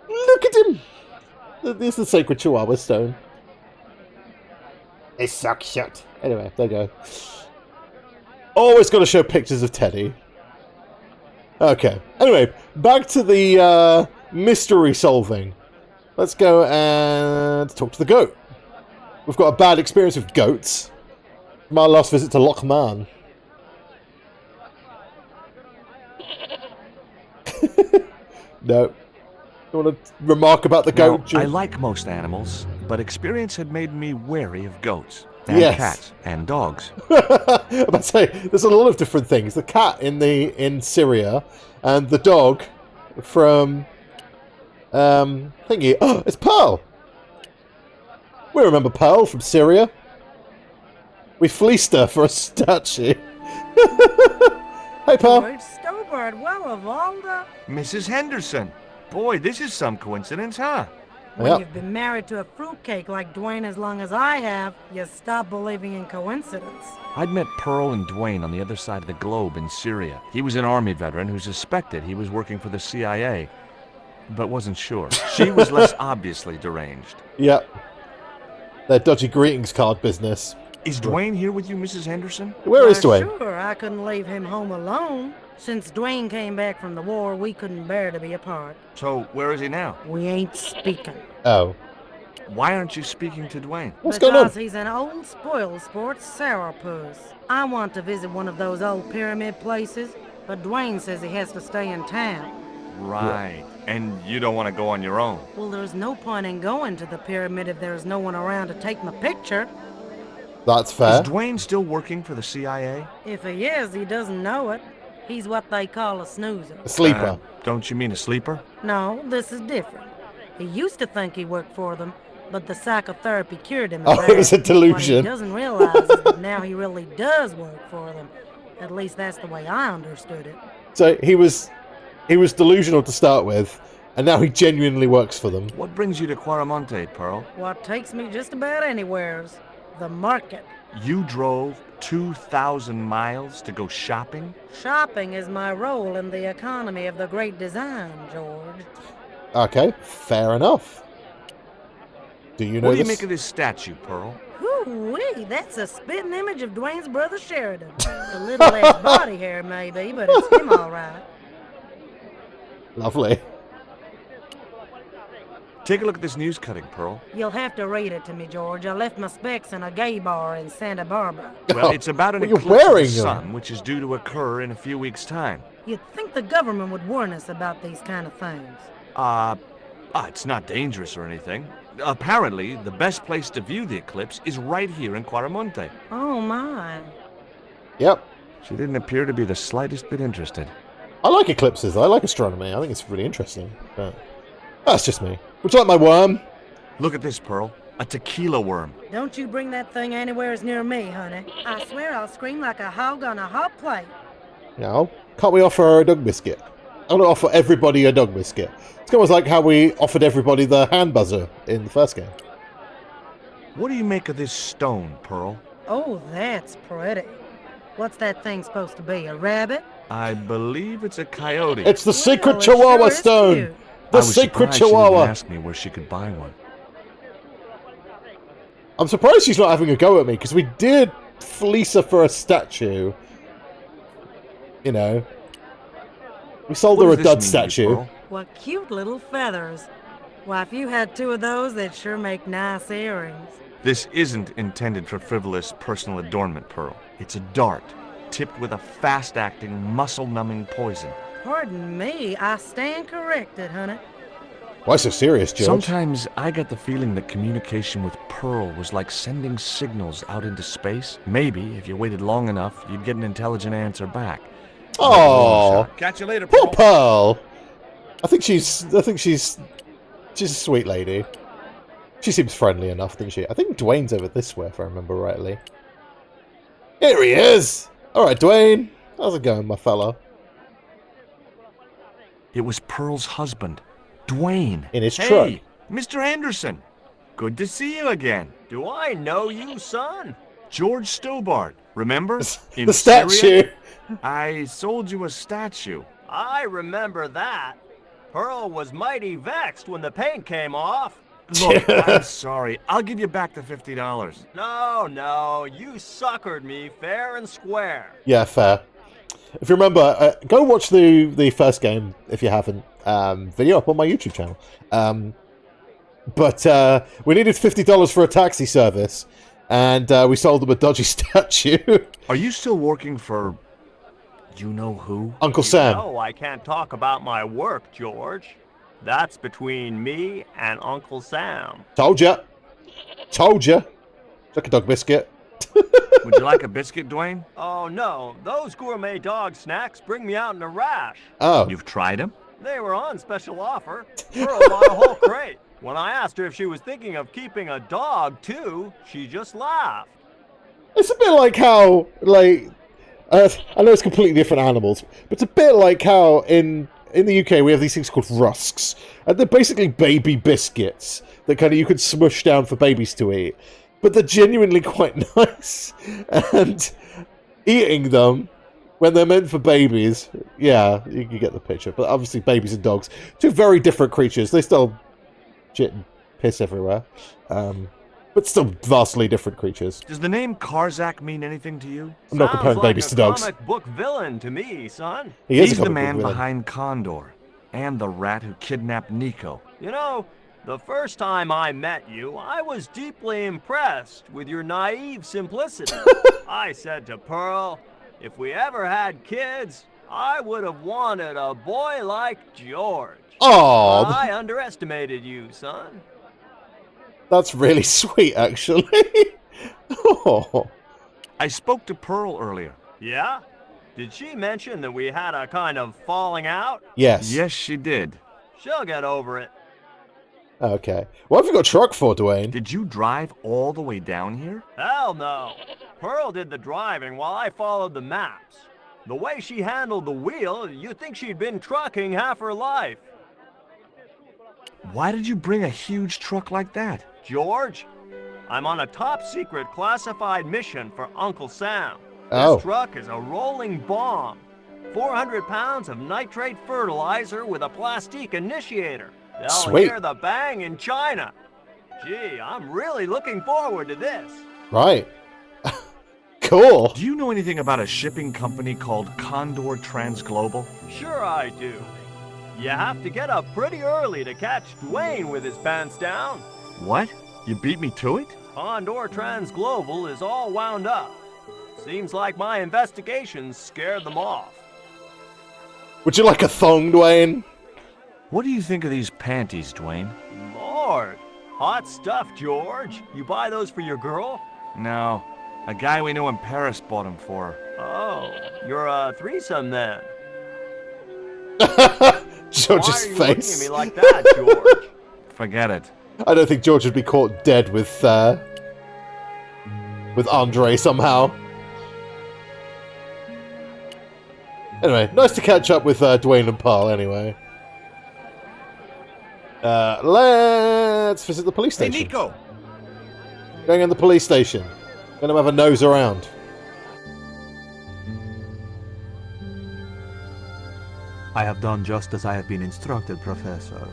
Look at him! This is the sacred Chihuahua stone. It's so cute. Anyway, there you go. Always got to show pictures of Teddy. Okay. Anyway, back to the mystery solving. Let's go and talk to the goat. We've got a bad experience with goats. My last visit to Loch Man. No. You want to remark about the goat? Now, I like most animals, but experience had made me wary of goats. And Yes. cats. And dogs. I'm about to say, there's a lot of different things. The cat in Syria, and the dog from thingy. Oh, it's Pearl. We remember Pearl from Syria. We fleeced her for a statue. Hey, Pearl. George Stobbart, well, of all the... Mrs. Henderson. Boy, this is some coincidence, huh? When you've been married to a fruitcake like Dwayne as long as I have, you stop believing in coincidence. I'd met Pearl and Dwayne on the other side of the globe in Syria. He was an army veteran who suspected he was working for the CIA, but wasn't sure. She was less obviously deranged. Yep. Their dodgy greetings card business. Is Dwayne here with you, Mrs. Henderson? Where is Dwayne? Sure, I couldn't leave him home alone. Since Dwayne came back from the war, we couldn't bear to be apart. So, where is he now? We ain't speaking. Oh. Why aren't you speaking to Dwayne? What's going on? Because he's an old spoil-sport sourpuss. I want to visit one of those old pyramid places, but Dwayne says he has to stay in town. Right. And you don't want to go on your own? Well, there's no point in going to the pyramid if there's no one around to take my picture. That's fair. Is Dwayne still working for the CIA? If he is, he doesn't know it. He's what they call a snoozer. A sleeper. Don't you mean a sleeper? No, this is different. He used to think he worked for them, but the psychotherapy cured him. Oh, it was a delusion. What he doesn't realize is that now he really does work for them. At least that's the way I understood it. So he was delusional to start with, and now he genuinely works for them. What brings you to Quaramonte, Pearl? What takes me just about anywheres. The market. You drove 2,000 miles to go shopping? Shopping is my role in the economy of the Great Design, George. Okay, fair enough. Do you know What do you this? make of this statue, Pearl? Whoo-wee, that's a spitting image of Dwayne's brother Sheridan. A little less body hair, maybe, but it's him all right. Lovely. Take a look at this news cutting, Pearl. You'll have to read it to me, George. I left my specs in a gay bar in Santa Barbara. Well, it's about an Well, you're eclipse of wearing the them. sun, which is due to occur in a few weeks' time. You'd think the government would warn us about these kind of things. It's not dangerous or anything. Apparently, the best place to view the eclipse is right here in Quaramonte. Oh, my. Yep. She didn't appear to be the slightest bit interested. I like eclipses. I like astronomy. I think it's really interesting. But that's just me. Would you like my worm? Look at this, Pearl. A tequila worm. Don't you bring that thing anywhere near me, honey. I swear I'll scream like a hog on a hot plate. No. Can't we offer her a dog biscuit? I want to offer everybody a dog biscuit. It's almost like how we offered everybody the hand buzzer in the first game. What do you make of this stone, Pearl? Oh, that's pretty. What's that thing supposed to be, a rabbit? I believe it's a coyote. It's the secret it Chihuahua sure is stone. cute. I The was secret surprised she didn't Chihuahua. ask me where she could buy one. I'm surprised she's not having a go at me, because we did fleece her for a statue. You know. We sold What her a does dud this mean to you, statue. Pearl? What cute little feathers. Why, if you had two of those, they'd sure make nice earrings. This isn't intended for frivolous personal adornment, Pearl. It's a dart, tipped with a fast-acting, muscle-numbing poison. Pardon me, I stand corrected, honey. Why so serious, George? Sometimes I get the feeling that communication with Pearl was like sending signals out into space. Maybe, if you waited long enough, you'd get an intelligent answer back. Oh, Catch you later, poor Pearl. Pearl. I think she's a sweet lady. She seems friendly enough, doesn't she? I think Dwayne's over this way, if I remember rightly. Here he is! Alright, Dwayne. How's it going, my fella? It was Pearl's husband, Dwayne. In his truck. Hey, Mr. Anderson. Good to see you again. Do I know you, son? George Stobbart, remember? In The statue! Syria? I sold you a statue. I remember that. Pearl was mighty vexed when the paint came off. Look, I'm sorry. I'll give you back the $50. No, you suckered me fair and square. Yeah, fair. If you remember, go watch the first game, if you haven't. Video up on my YouTube channel. But we needed $50 for a taxi service, and we sold them a dodgy statue. Are you still working for... you know who? Uncle Sam. No, I can't talk about my work, George. That's between me and Uncle Sam. Told ya. Told ya. Like a dog biscuit. Would you like a biscuit, Dwayne? Oh no, those gourmet dog snacks bring me out in a rash. Oh. You've tried them? They were on special offer. Pearl bought a whole crate. When I asked her if she was thinking of keeping a dog too, she just laughed. It's a bit like how, like... I know it's completely different animals, but it's a bit like how in in the UK, we have these things called rusks. And they're basically baby biscuits that kind of you could smush down for babies to eat. But they're genuinely quite nice. And eating them, when they're meant for babies, yeah, you get the picture. But obviously babies and dogs, two very different creatures. They still shit and piss everywhere. But still vastly different creatures. Does the name Karzak mean anything to you? I'm not comparing babies to dogs. Comic book villain to me, son. He's the man behind Condor, and the rat who kidnapped Nico. You know, the first time I met you, I was deeply impressed with your naive simplicity. I said to Pearl, if we ever had kids, I would have wanted a boy like George. Oh, I underestimated you, son. That's really sweet, actually. Oh. I spoke to Pearl earlier. Yeah? Did she mention that we had a kind of falling out? Yes. Yes, she did. She'll get over it. Okay. What have you got a truck for, Dwayne? Did you drive all the way down here? Hell no. Pearl did the driving while I followed the maps. The way she handled the wheel, you'd think she'd been trucking half her life. Why did you bring a huge truck like that? George, I'm on a top-secret classified mission for Uncle Sam. Oh. This truck is a rolling bomb. 400 pounds of nitrate fertilizer with a plastique initiator. They'll Sweet. hear the bang in China. Gee, I'm really looking forward to this. Right. Cool. Do you know anything about a shipping company called Condor Transglobal? Sure I do. You have to get up pretty early to catch Dwayne with his pants down. What? You beat me to it? Condor Transglobal is all wound up. Seems like my investigations scared them off. Would you like a thong, Dwayne? What do you think of these panties, Dwayne? Lord, hot stuff, George. You buy those for your girl? No. A guy we knew in Paris bought them for her. Oh, you're a threesome then. George's Why are you face. looking at me like that, George? Forget it. I don't think George would be caught dead with Andre somehow. Anyway, nice to catch up with Dwayne and Pearl anyway. Let's visit the police station. Hey, Nico! Going in the police station. Gonna have a nose around. I have done just as I have been instructed, Professor.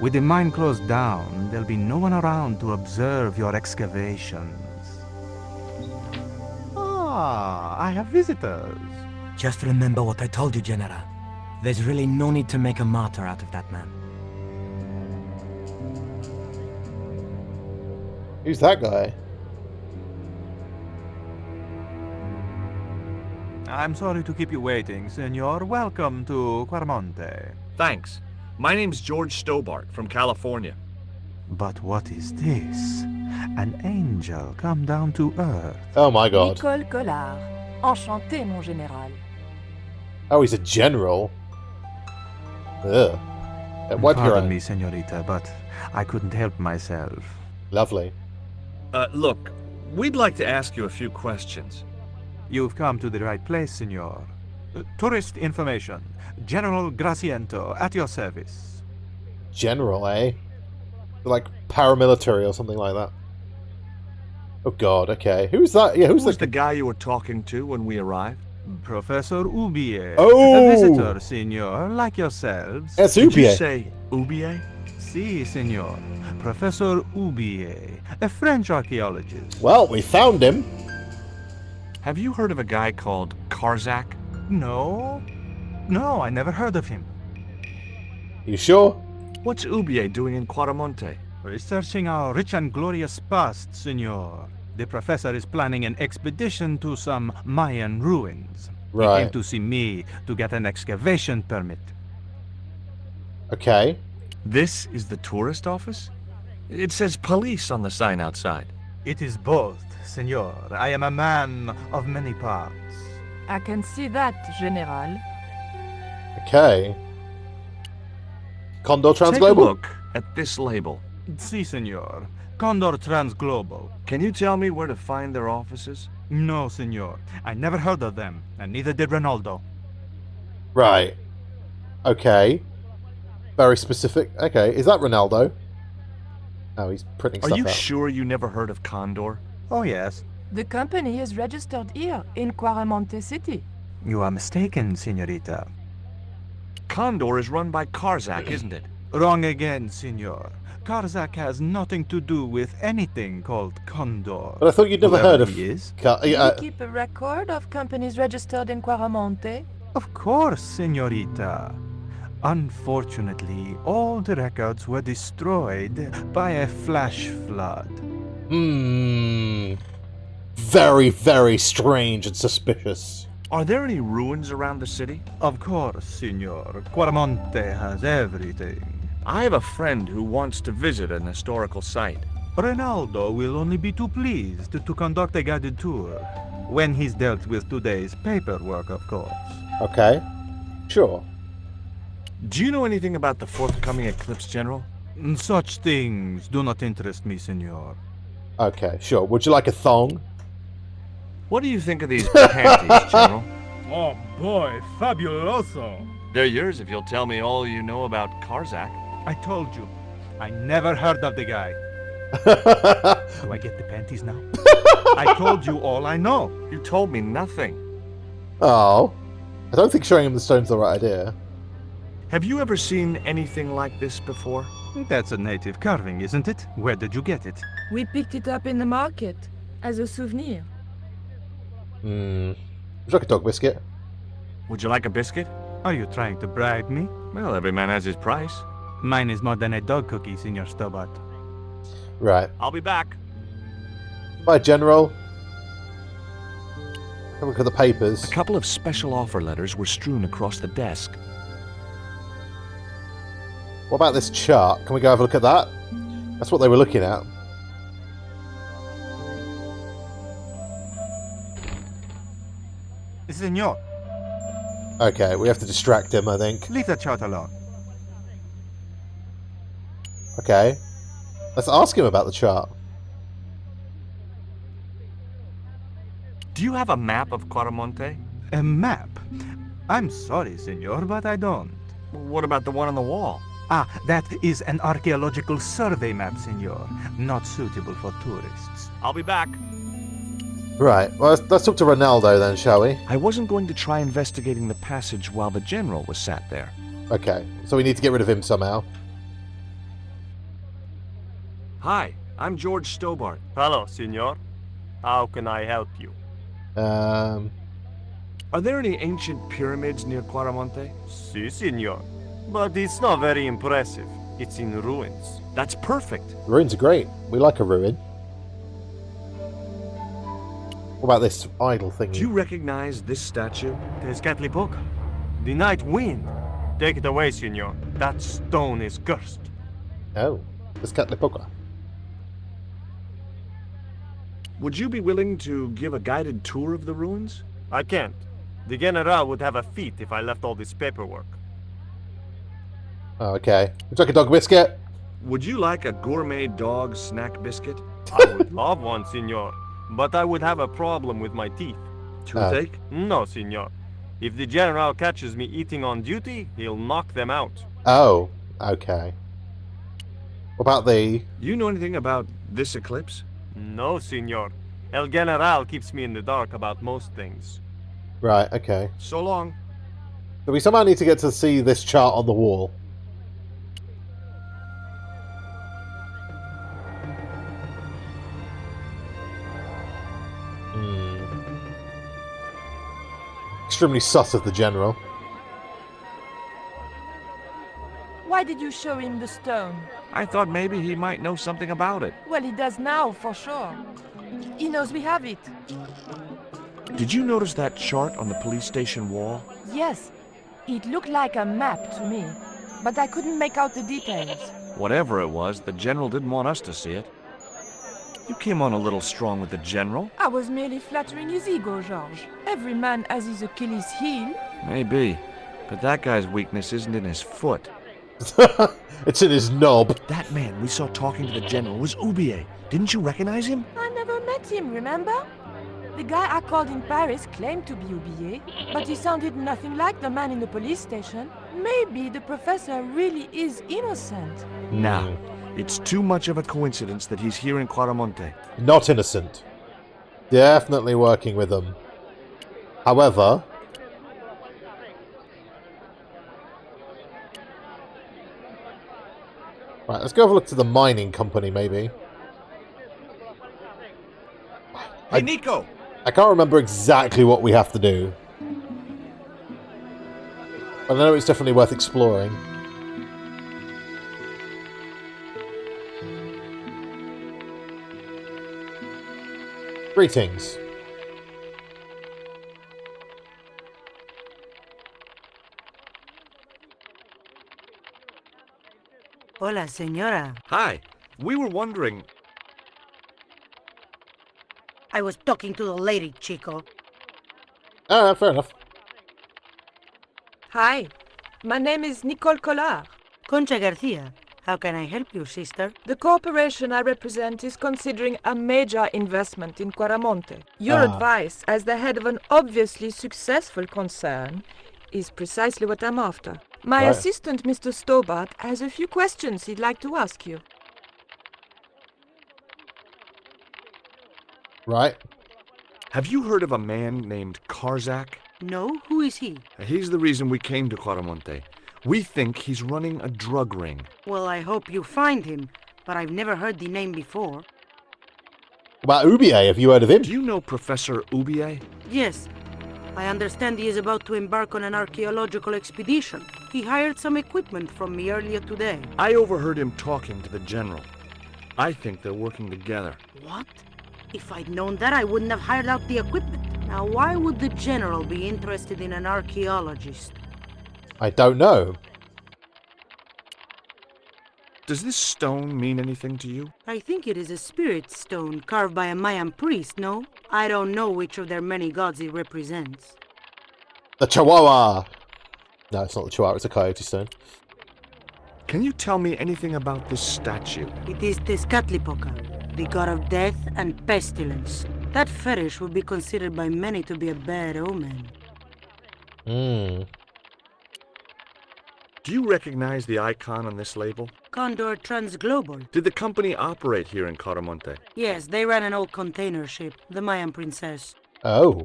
With the mine closed down, there'll be no one around to observe your excavations. Ah, I have visitors. Just remember what I told you, General. There's really no need to make a martyr out of that man. Who's that guy? I'm sorry to keep you waiting, Senor. Welcome to Quarmonte. Thanks. My name's George Stobbart from California. But what is this? An angel come down to Earth. Oh my god. Nico Collard. Enchanté, mon général. Oh, he's a general. Ugh. Wipe your Pardon eye. me, Senorita, but I couldn't help myself. Lovely. Look, we'd like to ask you a few questions. You've come to the right place, Senor. Tourist information. General Graciento, at your service. General, eh? Like paramilitary or something like that. Oh god, okay. Who's that? Yeah, Who's the guy you were talking to when we arrived? Professor Ubier. Oh! A visitor, Senor, like yourselves. That's Did you Ubier. say Ubier? Si, Senor. Professor Ubier, a French archaeologist. Well, we found him. Have you heard of a guy called Karzak? No. No, I never heard of him. You sure? What's Ubier doing in Quarmonte? Researching our rich and glorious past, Senor. The professor is planning an expedition to some Mayan ruins. Right. He came to see me to get an excavation permit. Okay. This is the tourist office? It says police on the sign outside. It is both, Senor. I am a man of many parts. I can see that, General. Okay. Condor Take a Transglobal? look at this label. Si, Senor. Condor Transglobal. Can you tell me where to find their offices? No, senor. I never heard of them, and neither did Ronaldo. Right. Okay. Very specific. Okay, is that Ronaldo? Oh, he's printing Are stuff you out. sure you never heard of Condor? Oh, yes. The company is registered here in Quaramonte City. You are mistaken, senorita. Condor is run by Karzak, isn't it? Wrong again, senor. Karzak has nothing to do with anything called Condor. But I thought you'd never Whoever heard of... he is. Do you keep a record of companies registered in Quaramonte? Of course, senorita. Unfortunately, all the records were destroyed by a flash flood. Very, very strange and suspicious. Are there any ruins around the city? Of course, senor. Quaramonte has everything. I have a friend who wants to visit an historical site. Ronaldo will only be too pleased to conduct a guided tour. When he's dealt with today's paperwork, of course. Okay. Sure. Do you know anything about the forthcoming eclipse, General? Such things do not interest me, senor. Okay, sure. Would you like a thong? What do you think of these panties, General? Oh boy, fabuloso! They're yours if you'll tell me all you know about Karzak. I told you. I never heard of the guy. Do I get the panties now? I told you all I know. You told me nothing. Oh. I don't think showing him the stone's the right idea. Have you ever seen anything like this before? That's a native carving, isn't it? Where did you get it? We picked it up in the market as a souvenir. Would you like a dog biscuit? Would you like a biscuit? Are you trying to bribe me? Well, every man has his price. Mine is more than a dog cookie, Senor Stobbart. Right. I'll be back. Bye, General. Have a look at the papers. A couple of special offer letters were strewn across the desk. What about this chart? Can we go have a look at that? That's what they were looking at. Senor, Okay, we have to distract him, I think. leave the chart alone. Okay. Let's ask him about the chart. Do you have a map of Quaramonte? A map? I'm sorry, senor, but I don't. What about the one on the wall? Ah, that is an archaeological survey map, senor. Not suitable for tourists. I'll be back. Right, well, let's talk to Ronaldo then, shall we? I wasn't going to try investigating the passage while the General was sat there. Okay, so we need to get rid of him somehow. Hi, I'm George Stobbart. Hello, senor. How can I help you? Are there any ancient pyramids near Quaramonte? Si, senor. But it's not very impressive. It's in ruins. That's perfect. Ruins are great. We like a ruin. What about this idol thing? Do you recognize this statue? Tezcatlipoca. The night wind. Take it away, senor. That stone is cursed. Oh, this Tezcatlipoca. Would you be willing to give a guided tour of the ruins? I can't. The General would have a fit if I left all this paperwork. Oh, okay. Would you like a dog biscuit? Would you like a gourmet dog snack biscuit? I would love one, senor. But I would have a problem with my teeth. Toothache? No, senor. If the General catches me eating on duty, he'll knock them out. Oh, okay. What about the... Do you know anything about this eclipse? No, senor. El General keeps me in the dark about most things. Right, okay. So long. So we somehow need to get to see this chart on the wall. Extremely sus of the General. Why did you show him the stone? I thought maybe he might know something about it. Well, he does now, for sure. He knows we have it. Did you notice that chart on the police station wall? Yes, it looked like a map to me, but I couldn't make out the details. Whatever it was, the General didn't want us to see it. You came on a little strong with the General. I was merely flattering his ego, George. Every man has his Achilles heel. Maybe, but that guy's weakness isn't in his foot. It's in his knob. That man we saw talking to the General was Ubier. Didn't you recognize him? I never met him, remember? The guy I called in Paris claimed to be Oublié, but he sounded nothing like the man in the police station. Maybe the professor really is innocent. Nah, it's too much of a coincidence that he's here in Quaramonte. Not innocent. Definitely working with them. However... Right, let's go have a look to the mining company, maybe. Hey, Nico! I can't remember exactly what we have to do. But I know it's definitely worth exploring. Greetings. Hola, señora. Hi. We were wondering... I was talking to the lady, Chico. Fair enough. Hi, my name is Nico Collard. Concha Garcia. How can I help you, sister? The corporation I represent is considering a major investment in Quaramonte. Your advice, as the head of an obviously successful concern, is precisely what I'm after. My assistant, Mr. Stobbart, has a few questions he'd like to ask you. Right. Have you heard of a man named Karzak? No? Who is he? He's the reason we came to Quaramonte. We think he's running a drug ring. Well, I hope you find him, but I've never heard the name before. About Oublié, have you heard of him? Do you know Professor Oublié? Yes. I understand he is about to embark on an archaeological expedition. He hired some equipment from me earlier today. I overheard him talking to the general. I think they're working together. What? If I'd known that, I wouldn't have hired out the equipment. Now, why would the general be interested in an archaeologist? I don't know. Does this stone mean anything to you? I think it is a spirit stone carved by a Mayan priest, no? I don't know which of their many gods it represents. The Chihuahua! No, it's not the Chihuahua, it's a coyote stone. Can you tell me anything about this statue? It is Tezcatlipoca, the god of death and pestilence. That fetish would be considered by many to be a bad omen. Do you recognize the icon on this label? Condor Transglobal. Did the company operate here in Quaramonte? Yes, they ran an old container ship, the Mayan Princess. Oh.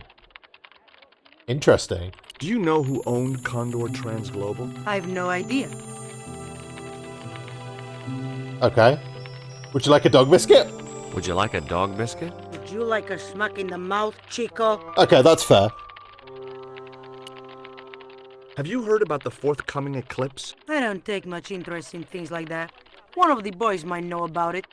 Interesting. Do you know who owned Condor Transglobal? I've no idea. Okay. Would you like a dog biscuit? Would you like a dog biscuit? Would you like a smack in the mouth, Chico? Okay, that's fair. Have you heard about the forthcoming eclipse? I don't take much interest in things like that. One of the boys might know about it.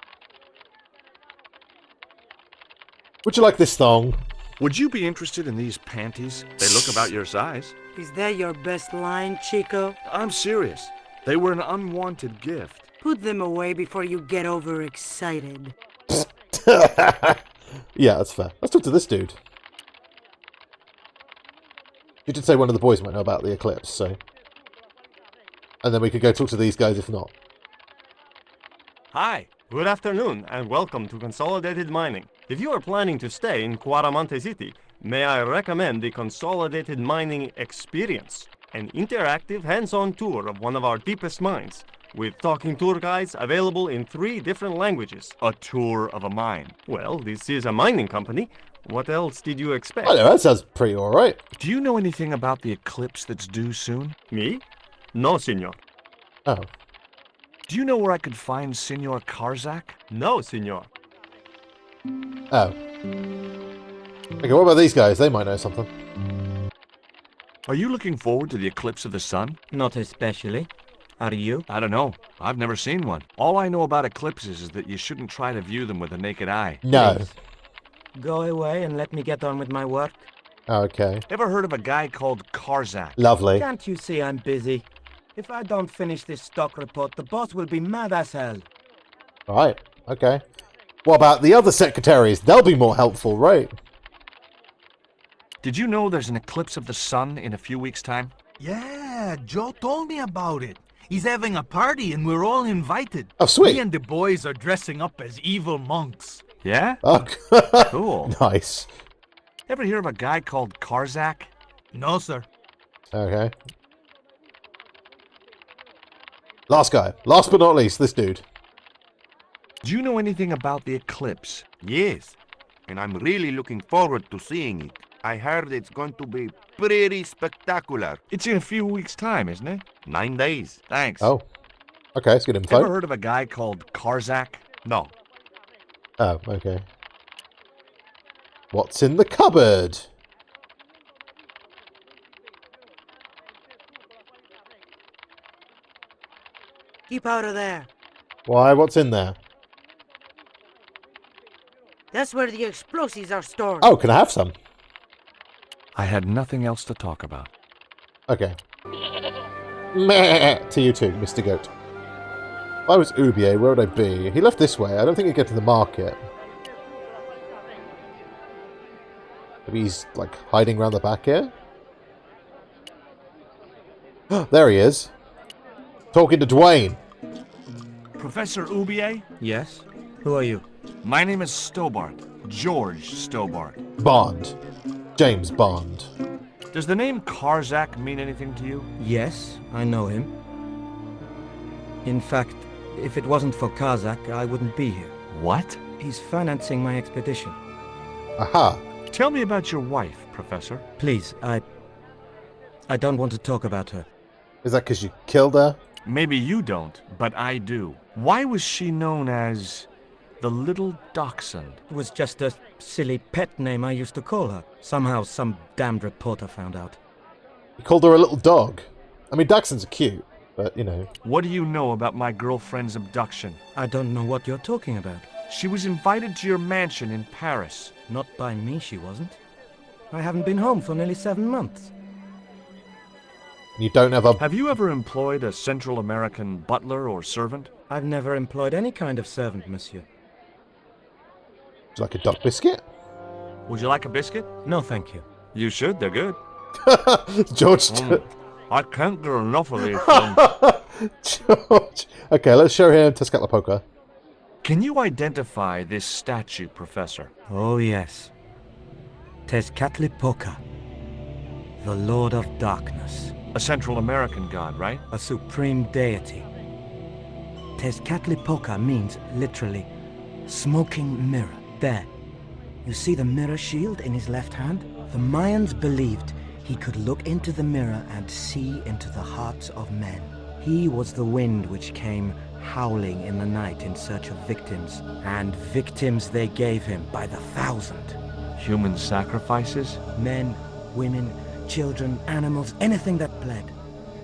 Would you like this thong? Would you be interested in these panties? They look about your size. Is that your best line, Chico? I'm serious. They were an unwanted gift. Put them away before you get overexcited. Yeah, that's fair. Let's talk to this dude. You did say one of the boys might know about the eclipse, so... And then we could go talk to these guys if not. Hi, good afternoon, and welcome to Consolidated Mining. If you are planning to stay in Quaramonte City, may I recommend the Consolidated Mining Experience, an interactive hands-on tour of one of our deepest mines, with talking tour guides available in 3 different languages. A tour of a mine. Well, this is a mining company. What else did you expect? I know, that sounds pretty alright. Do you know anything about the eclipse that's due soon? Me? No, senor. Oh. Do you know where I could find Senor Karzak? No, senor. Oh. Okay, what about these guys? They might know something. Are you looking forward to the eclipse of the sun? Not especially. Are you? I don't know. I've never seen one. All I know about eclipses is that you shouldn't try to view them with the naked eye. No. Please. Go away and let me get on with my work. Okay. Ever heard of a guy called Karzak? Lovely. Can't you see I'm busy? If I don't finish this stock report, the boss will be mad as hell. Alright, okay. What about the other secretaries? They'll be more helpful, right? Did you know there's an eclipse of the sun in a few weeks' time? Yeah, Joe told me about it. He's having a party and we're all invited. Oh, sweet. Me and the boys are dressing up as evil monks. Yeah? Oh, cool. Nice. Ever hear of a guy called Karzak? No, sir. Okay. Last guy. Last but not least, this dude. Do you know anything about the eclipse? Yes, and I'm really looking forward to seeing it. I heard it's going to be pretty spectacular. It's in a few weeks' time, isn't it? 9 days. Thanks. Oh. Okay, it's good info. Ever heard of a guy called Karzak? No. Oh, okay. What's in the cupboard? Keep out of there. Why? What's in there? That's where the explosives are stored. Oh, can I have some? I had nothing else to talk about. Okay. Meh to you too, Mr. Goat. If I was Ubier, where would I be? He left this way. I don't think he'd get to the market. Maybe he's, like, hiding around the back here? There he is. Talking to Dwayne. Professor Ubier? Yes? Who are you? My name is Stobbart. George Stobbart. Bond. James Bond. Does the name Karzak mean anything to you? Yes, I know him. In fact, if it wasn't for Kazakh, I wouldn't be here. What? He's financing my expedition. Aha. Tell me about your wife, Professor. Please, I don't want to talk about her. Is that because you killed her? Maybe you don't, but I do. Why was she known as the Little Dachshund? It was just a silly pet name I used to call her. Somehow some damned reporter found out. You called her a little dog. I mean, dachshunds are cute, but, you know. What do you know about my girlfriend's abduction? I don't know what you're talking about. She was invited to your mansion in Paris. Not by me, she wasn't. I haven't been home for nearly 7 months. You don't have a... Have you ever employed a Central American butler or servant? I've never employed any kind of servant, monsieur. Would you like a duck biscuit? Would you like a biscuit? No, thank you. You should, they're good. George... I can't get enough of these things. George... Okay, let's show him Tezcatlipoca. Can you identify this statue, Professor? Oh, yes. Tezcatlipoca, the Lord of Darkness. A Central American god, right? A supreme deity. Tezcatlipoca means, literally, smoking mirror. There. You see the mirror shield in his left hand? The Mayans believed he could look into the mirror and see into the hearts of men. He was the wind which came howling in the night in search of victims, and victims they gave him by the thousand. Human sacrifices? Men, women, children, animals, anything that bled.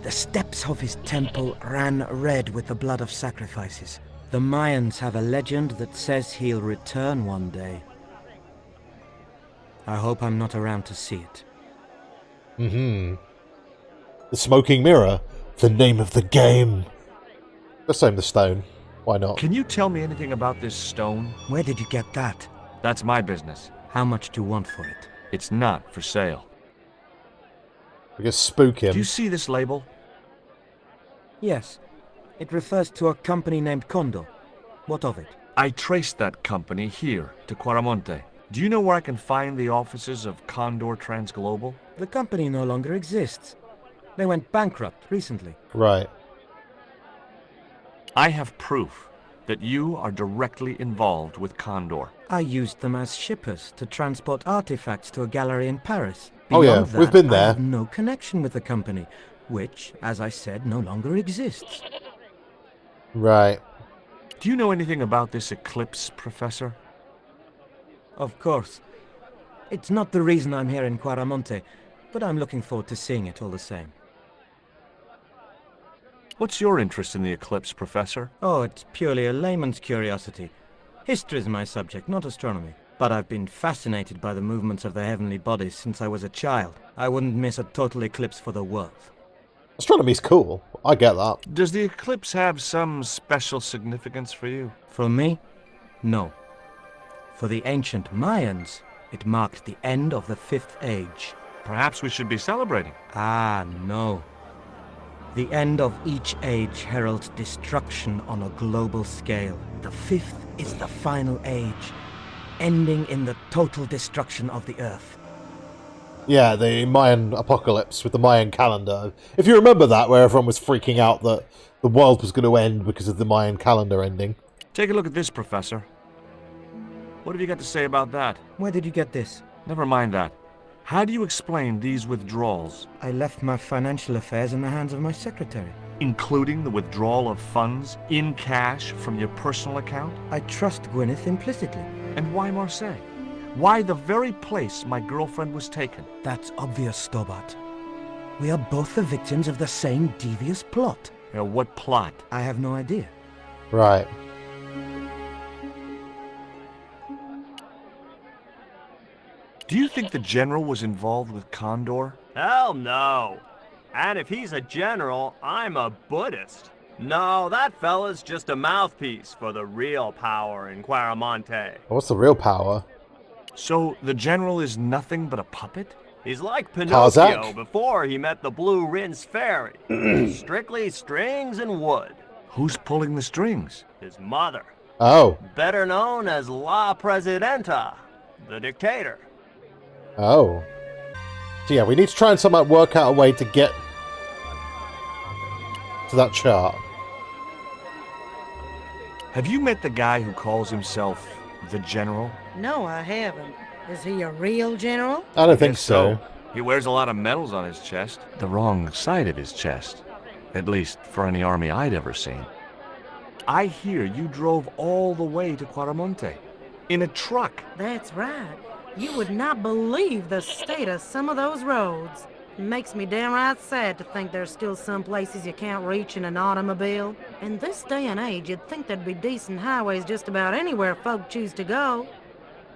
The steps of his temple ran red with the blood of sacrifices. The Mayans have a legend that says he'll return one day. I hope I'm not around to see it. Mm-hmm. The smoking mirror. The name of the game. Let's name the stone. Why not? Can you tell me anything about this stone? Where did you get that? That's my business. How much do you want for it? It's not for sale. We can spook him. Do you see this label? Yes. It refers to a company named Condor. What of it? I traced that company here to Quaramonte. Do you know where I can find the offices of Condor Transglobal? The company no longer exists. They went bankrupt recently. Right. I have proof that you are directly involved with Condor. I used them as shippers to transport artifacts to a gallery in Paris. Oh yeah, Beyond we've been that, I there. have no connection with the company, which, as I said, no longer exists. Right. Do you know anything about this eclipse, Professor? Of course. It's not the reason I'm here in Quaramonte, but I'm looking forward to seeing it all the same. What's your interest in the eclipse, Professor? Oh, it's purely a layman's curiosity. History is my subject, not astronomy. But I've been fascinated by the movements of the heavenly bodies since I was a child. I wouldn't miss a total eclipse for the world. Astronomy's cool. I get that. Does the eclipse have some special significance for you? For me? No. For the ancient Mayans, it marked the end of the Fifth Age. Perhaps we should be celebrating. Ah, no. The end of each age heralds destruction on a global scale. The fifth is the final age, ending in the total destruction of the Earth. Yeah, the Mayan Apocalypse with the Mayan calendar. If you remember that, where everyone was freaking out that the world was going to end because of the Mayan calendar ending. Take a look at this, Professor. What have you got to say about that? Where did you get this? Never mind that. How do you explain these withdrawals? I left my financial affairs in the hands of my secretary. Including the withdrawal of funds in cash from your personal account? I trust Gwyneth implicitly. And why Marseille? Why the very place my girlfriend was taken? That's obvious, Stobbart. We are both the victims of the same devious plot. What plot? I have no idea. Right. Do you think the general was involved with Condor? Hell no. And if he's a general, I'm a Buddhist. No, that fella's just a mouthpiece for the real power in Quaramonte. What's the real power? So the general is nothing but a puppet? He's like Pinocchio Kazakh? before he met the Blue Rinse Fairy. Strictly strings and wood. Who's pulling the strings? His mother. Oh. Better known as La Presidenta, the dictator. Oh. So yeah, we need to try and somehow work out a way to get to that chart. Have you met the guy who calls himself the general? No, I haven't. Is he a real general? I don't think so. He wears a lot of medals on his chest. The wrong side of his chest. At least for any army I'd ever seen. I hear you drove all the way to Quaramonte. In a truck. That's right. You would not believe the state of some of those roads. It makes me downright sad to think there's still some places you can't reach in an automobile. In this day and age, you'd think there'd be decent highways just about anywhere folk choose to go.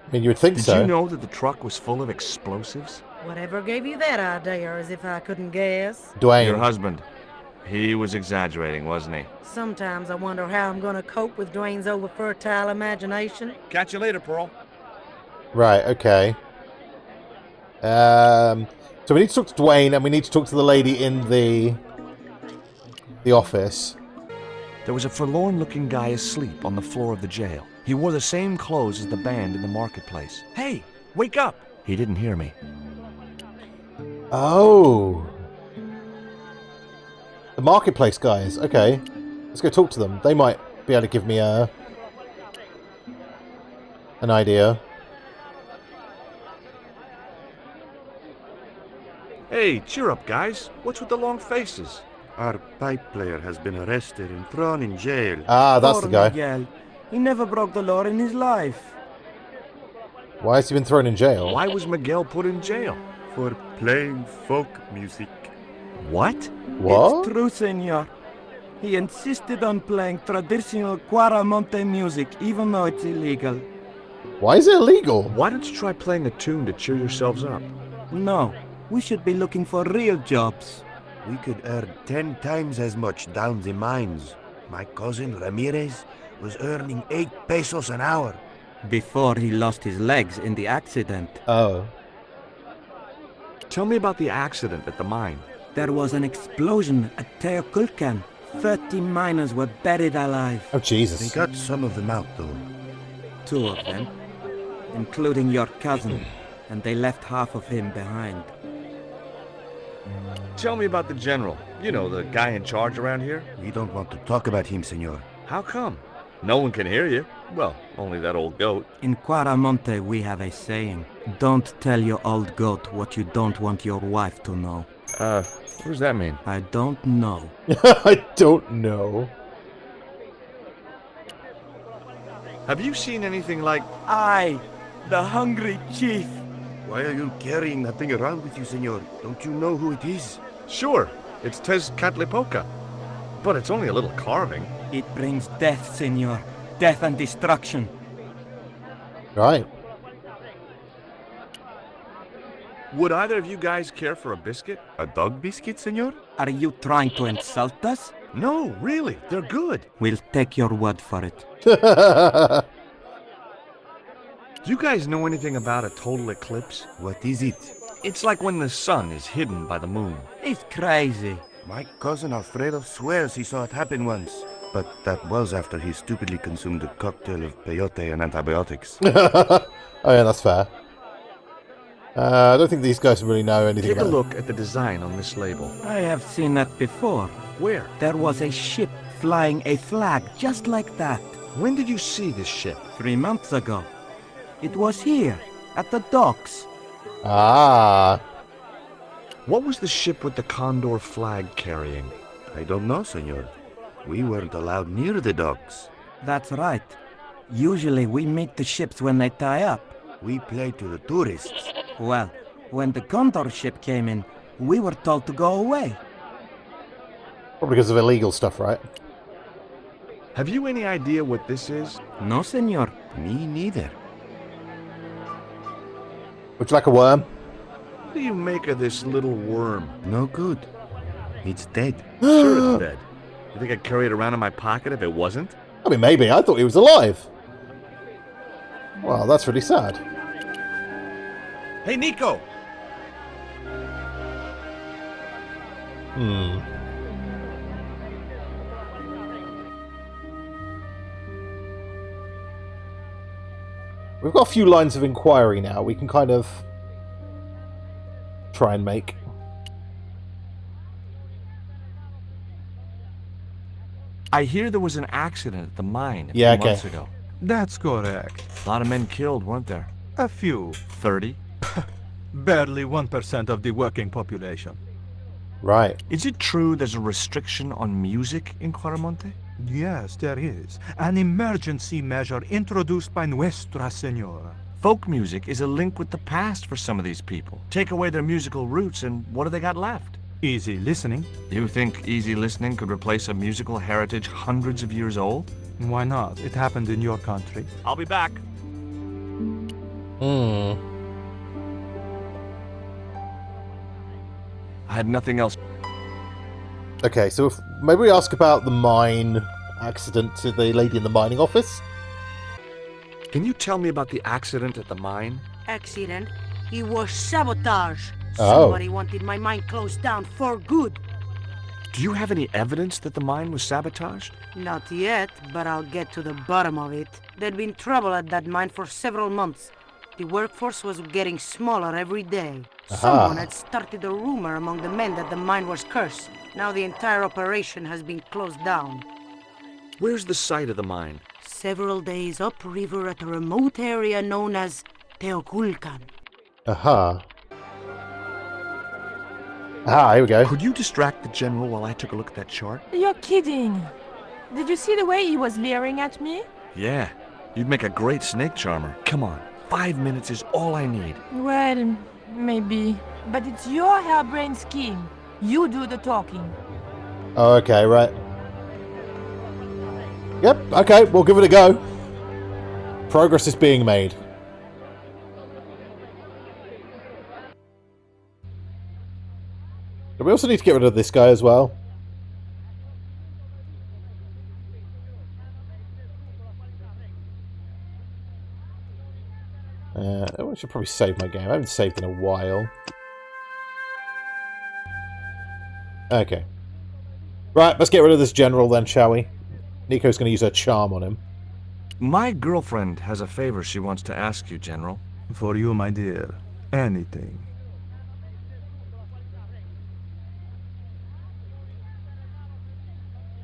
I mean, you would think so. Did you know that the truck was full of explosives? Whatever gave you that idea, as if I couldn't guess? Dwayne. Your husband. He was exaggerating, wasn't he? Sometimes I wonder how I'm gonna cope with Dwayne's over-fertile imagination. Catch you later, Pearl. Right, okay. So we need to talk to Dwayne, and we need to talk to the lady in the office. There was a forlorn-looking guy asleep on the floor of the jail. He wore the same clothes as the band in the marketplace. Hey, wake up! He didn't hear me. Oh. The marketplace guys. Okay. Let's go talk to them. They might be able to give me an idea. Hey, cheer up, guys. What's with the long faces? Our pipe player has been arrested and thrown in jail. Ah, that's the guy. Miguel. He never broke the law in his life. Why has he been thrown in jail? Why was Miguel put in jail? For playing folk music. What? What? It's true, senor. He insisted on playing traditional Quaramonte music, even though it's illegal. Why is it illegal? Why don't you try playing a tune to cheer yourselves up? No, we should be looking for real jobs. We could earn 10 times as much down the mines. My cousin Ramirez was earning 8 pesos an hour. Before he lost his legs in the accident. Oh. Tell me about the accident at the mine. There was an explosion at Teoculcan. 30 miners were buried alive. Oh, Jesus. They got some of them out, though. 2 of them, including your cousin, and they left half of him behind. Tell me about the general. You know, the guy in charge around here. We don't want to talk about him, senor. How come? No one can hear you. Well, only that old goat. In Quaramonte, we have a saying. Don't tell your old goat what you don't want your wife to know. What does that mean? I don't know. I don't know. Have you seen anything like... I, the hungry chief. Why are you carrying that thing around with you, senor? Don't you know who it is? Sure, it's Tezcatlipoca. But it's only a little carving. It brings death, senor. Death and destruction. Right. Would either of you guys care for a biscuit? A dog biscuit, senor? Are you trying to insult us? No, really, they're good. We'll take your word for it. Do you guys know anything about a total eclipse? What is it? It's like when the sun is hidden by the moon. It's crazy. My cousin Alfredo swears he saw it happen once. But that was after he stupidly consumed a cocktail of peyote and antibiotics. Oh yeah, that's fair. I don't think these guys really know anything Take a about it. look at the design on this label. I have seen that before. Where? There was a ship flying a flag just like that. When did you see this ship? 3 months ago. It was here, at the docks. Ah. What was the ship with the condor flag carrying? I don't know, senor. We weren't allowed near the docks. That's right. Usually we meet the ships when they tie up. We play to the tourists. Well, when the condor ship came in, we were told to go away. Probably because of illegal stuff, right? Have you any idea what this is? No, senor. Me neither. Would you like a worm? What do you make of this little worm? No good. It's dead. Sure it's dead. You think I'd carry it around in my pocket if it wasn't? I mean, maybe. I thought he was alive. Well, that's really sad. Hey, Nico! We've got a few lines of inquiry now. We can kind of try and make. I hear there was an accident at the mine a Yeah, few months ago. That's correct. A lot of men killed, weren't there? A few. 30? Barely 1% of the working population. Right. Is it true there's a restriction on music in Claramonte? Yes, there is. An emergency measure introduced by Nuestra Senora. Folk music is a link with the past for some of these people. Take away their musical roots and what do they got left? Easy listening. You think easy listening could replace a musical heritage hundreds of years old? Why not? It happened in your country. I'll be back. I had nothing else. Okay, so if maybe we ask about the mine accident to the lady in the mining office. Can you tell me about the accident at the mine? Accident? It was sabotage. Oh. Somebody wanted my mine closed down for good. Do you have any evidence that the mine was sabotaged? Not yet, but I'll get to the bottom of it. There'd been trouble at that mine for several months. The workforce was getting smaller every day. Someone had started a rumor among the men that the mine was cursed. Now the entire operation has been closed down. Where's the site of the mine? Several days upriver at a remote area known as Teoculcan. Aha, here we go. Could you distract the general while I took a look at that chart? You're kidding. Did you see the way he was leering at me? Yeah, you'd make a great snake charmer. Come on, 5 minutes is all I need. Well, maybe. But it's your harebrained scheme. You do the talking. Oh, okay, right. Yep, okay, we'll give it a go. Progress is being made. We also need to get rid of this guy as well. I should probably save my game. I haven't saved in a while. Okay. Right, let's get rid of this general then, shall we? Nico's going to use her charm on him. My girlfriend has a favor she wants to ask you, General. For you, my dear. Anything.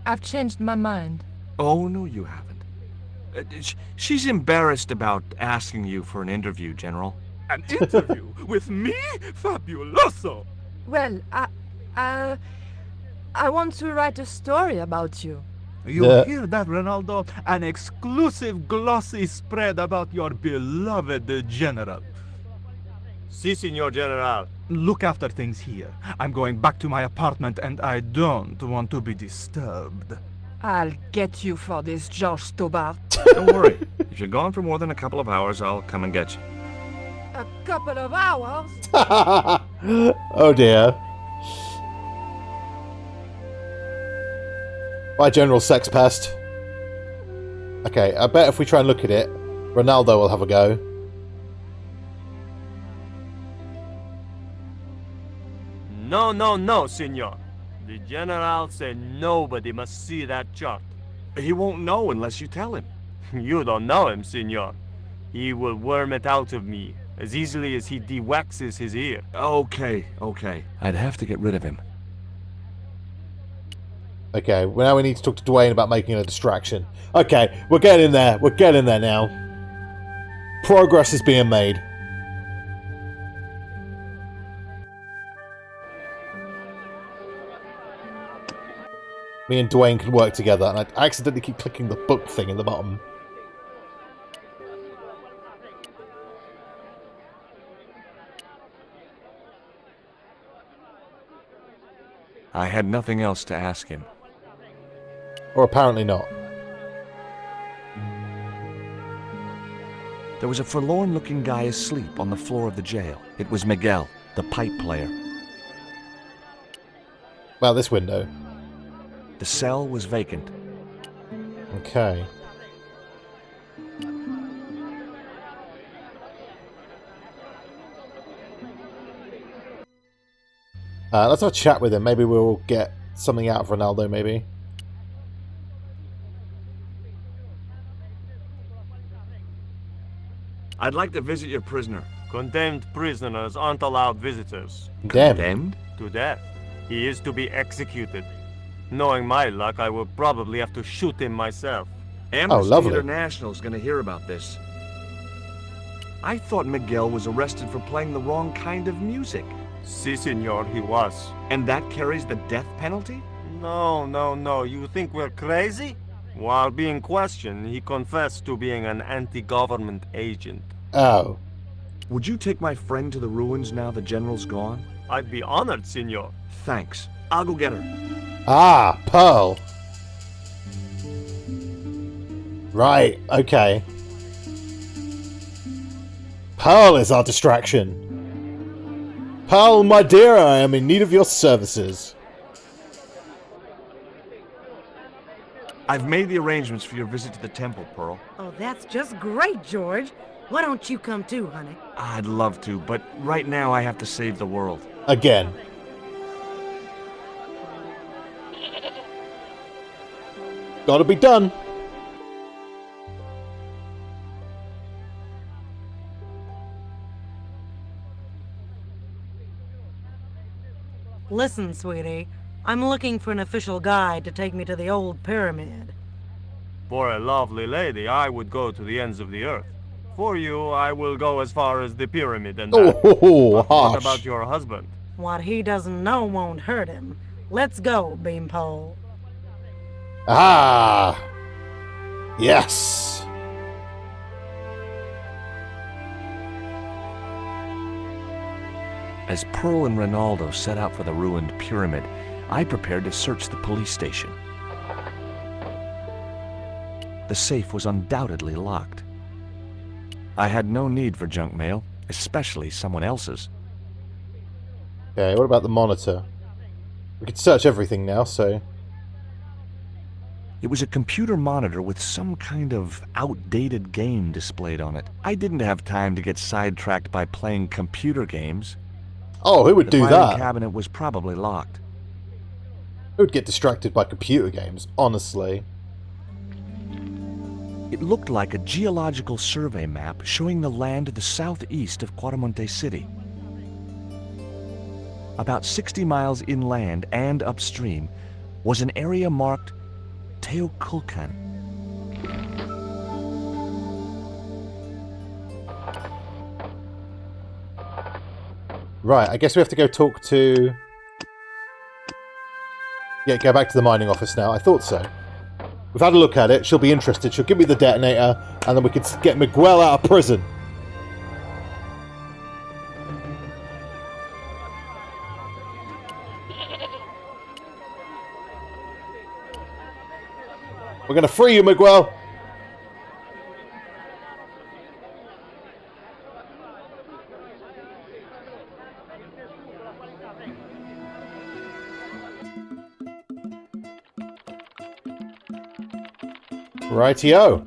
I've changed my mind. Oh, no, you haven't. She's embarrassed about asking you for an interview, General. An interview with me? Fabuloso! Well, I want to write a story about you. You hear that, Ronaldo? An exclusive glossy spread about your beloved general. Si, Signor General. Look after things here. I'm going back to my apartment and I don't want to be disturbed. I'll get you for this, George Stobbart. Don't worry. If you're gone for more than a couple of hours, I'll come and get you. A couple of hours? Oh dear. Bye, General Sex Pest. Okay, I bet if we try and look at it, Ronaldo will have a go. No, no, no, Signor. The General said nobody must see that chart. He won't know unless you tell him. You don't know him, Signor. He will worm it out of me, as easily as he de-waxes his ear. Okay. I'd have to get rid of him. Okay, well now we need to talk to Dwayne about making a distraction. Okay, we're getting there. We're getting there now. Progress is being made. Me and Dwayne can work together, and I accidentally keep clicking the book thing in the bottom. I had nothing else to ask him. Or apparently not. There was a forlorn-looking guy asleep on the floor of the jail. It was Miguel, the pipe player. About this window. The cell was vacant. Okay. Let's have a chat with him. Maybe we'll get something out of Ronaldo, maybe. I'd like to visit your prisoner. Condemned prisoners aren't allowed visitors. Condemned? To death. He is to be executed. Knowing my luck, I will probably have to shoot him myself. Amnesty lovely. International's gonna hear about this. I thought Miguel was arrested for playing the wrong kind of music. Si, senor, he was. And that carries the death penalty? No. You think we're crazy? While being questioned, he confessed to being an anti-government agent. Oh. Would you take my friend to the ruins now the general's gone? I'd be honored, senor. Thanks. I'll go get her. Ah, Pearl. Right, okay. Pearl is our distraction. Pearl, my dear, I am in need of your services. I've made the arrangements for your visit to the temple, Pearl. Oh, that's just great, George. Why don't you come too, honey? I'd love to, but right now I have to save the world. Again. Gotta be done. Listen, sweetie. I'm looking for an official guide to take me to the old pyramid. For a lovely lady, I would go to the ends of the earth. For you, I will go as far as the pyramid and back. Oh, But harsh. what about your husband? What he doesn't know won't hurt him. Let's go, Beanpole. Ah! Yes! As Pearl and Ronaldo set out for the ruined pyramid, I prepared to search the police station. The safe was undoubtedly locked. I had no need for junk mail, especially someone else's. Okay, what about the monitor? We could search everything now, so... It was a computer monitor with some kind of outdated game displayed on it. I didn't have time to get sidetracked by playing computer games. Oh, who would do The filing that? cabinet was probably locked. Who would get distracted by computer games, honestly? It looked like a geological survey map showing the land to the southeast of Cuaramonte City. About 60 miles inland and upstream was an area marked Teoculcan. Right, I guess we have to go talk to... Yeah, go back to the mining office now. I thought so. We've had a look at it. She'll be interested. She'll give me the detonator, and then we can get Miguel out of prison. We're going to free you, Miguel. Rightio.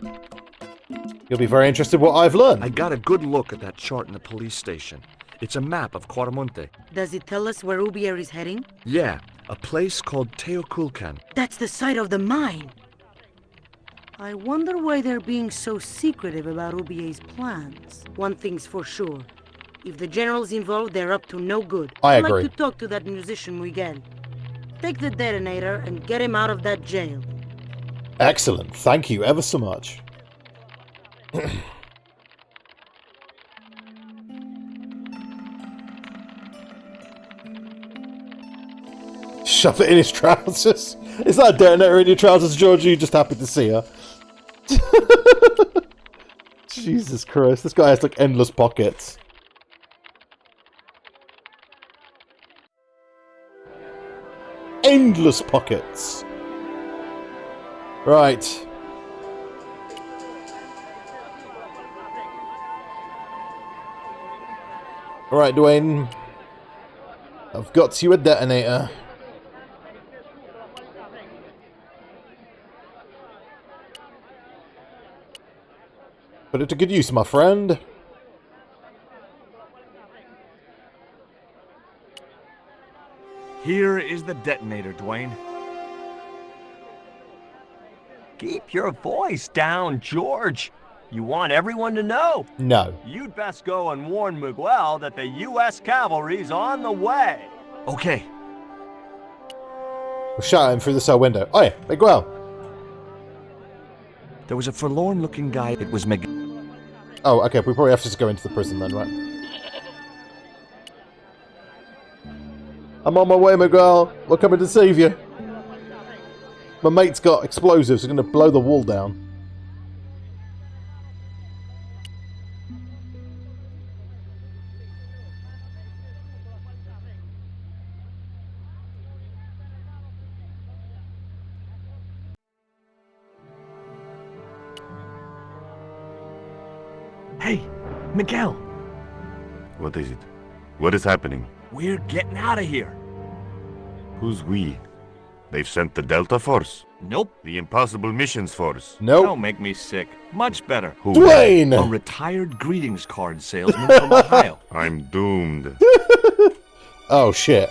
You'll be very interested in what I've learned. I got a good look at that chart in the police station. It's a map of Cuaramonte. Does it tell us where Ubier is heading? Yeah, a place called Teoculcan. That's the site of the mine. I wonder why they're being so secretive about Ubier's plans. One thing's for sure. If the general's involved, they're up to no good. I I'd agree. like to talk to that musician Miguel. Take the detonator and get him out of that jail. Excellent. Thank you ever so much. Shove it in his trousers. Is that a detonator in your trousers, George? Or you just happy to see her? Jesus Christ. This guy has like endless pockets. Endless pockets. Right. Alright, Dwayne. I've got you a detonator. Put it to good use, my friend. Here is the detonator, Dwayne. Keep your voice down, George. You want everyone to know. No. You'd best go and warn Miguel that the U.S. cavalry's on the way. Okay. We'll shout at him through the cell window. Oh yeah, Miguel. There was a forlorn-looking guy. It was Miguel. Oh, okay. We probably have to just go into the prison then, right? I'm on my way, Miguel. We're coming to save you. My mate's got explosives. We're going to blow the wall down. Hey, Miguel. What is it? What is happening? We're getting out of here. Who's we? They've sent the Delta Force? Nope. The Impossible Missions Force? Nope. Don't make me sick. Much better. Who? Dwayne! A retired greetings card salesman from Ohio. I'm doomed. Oh, shit.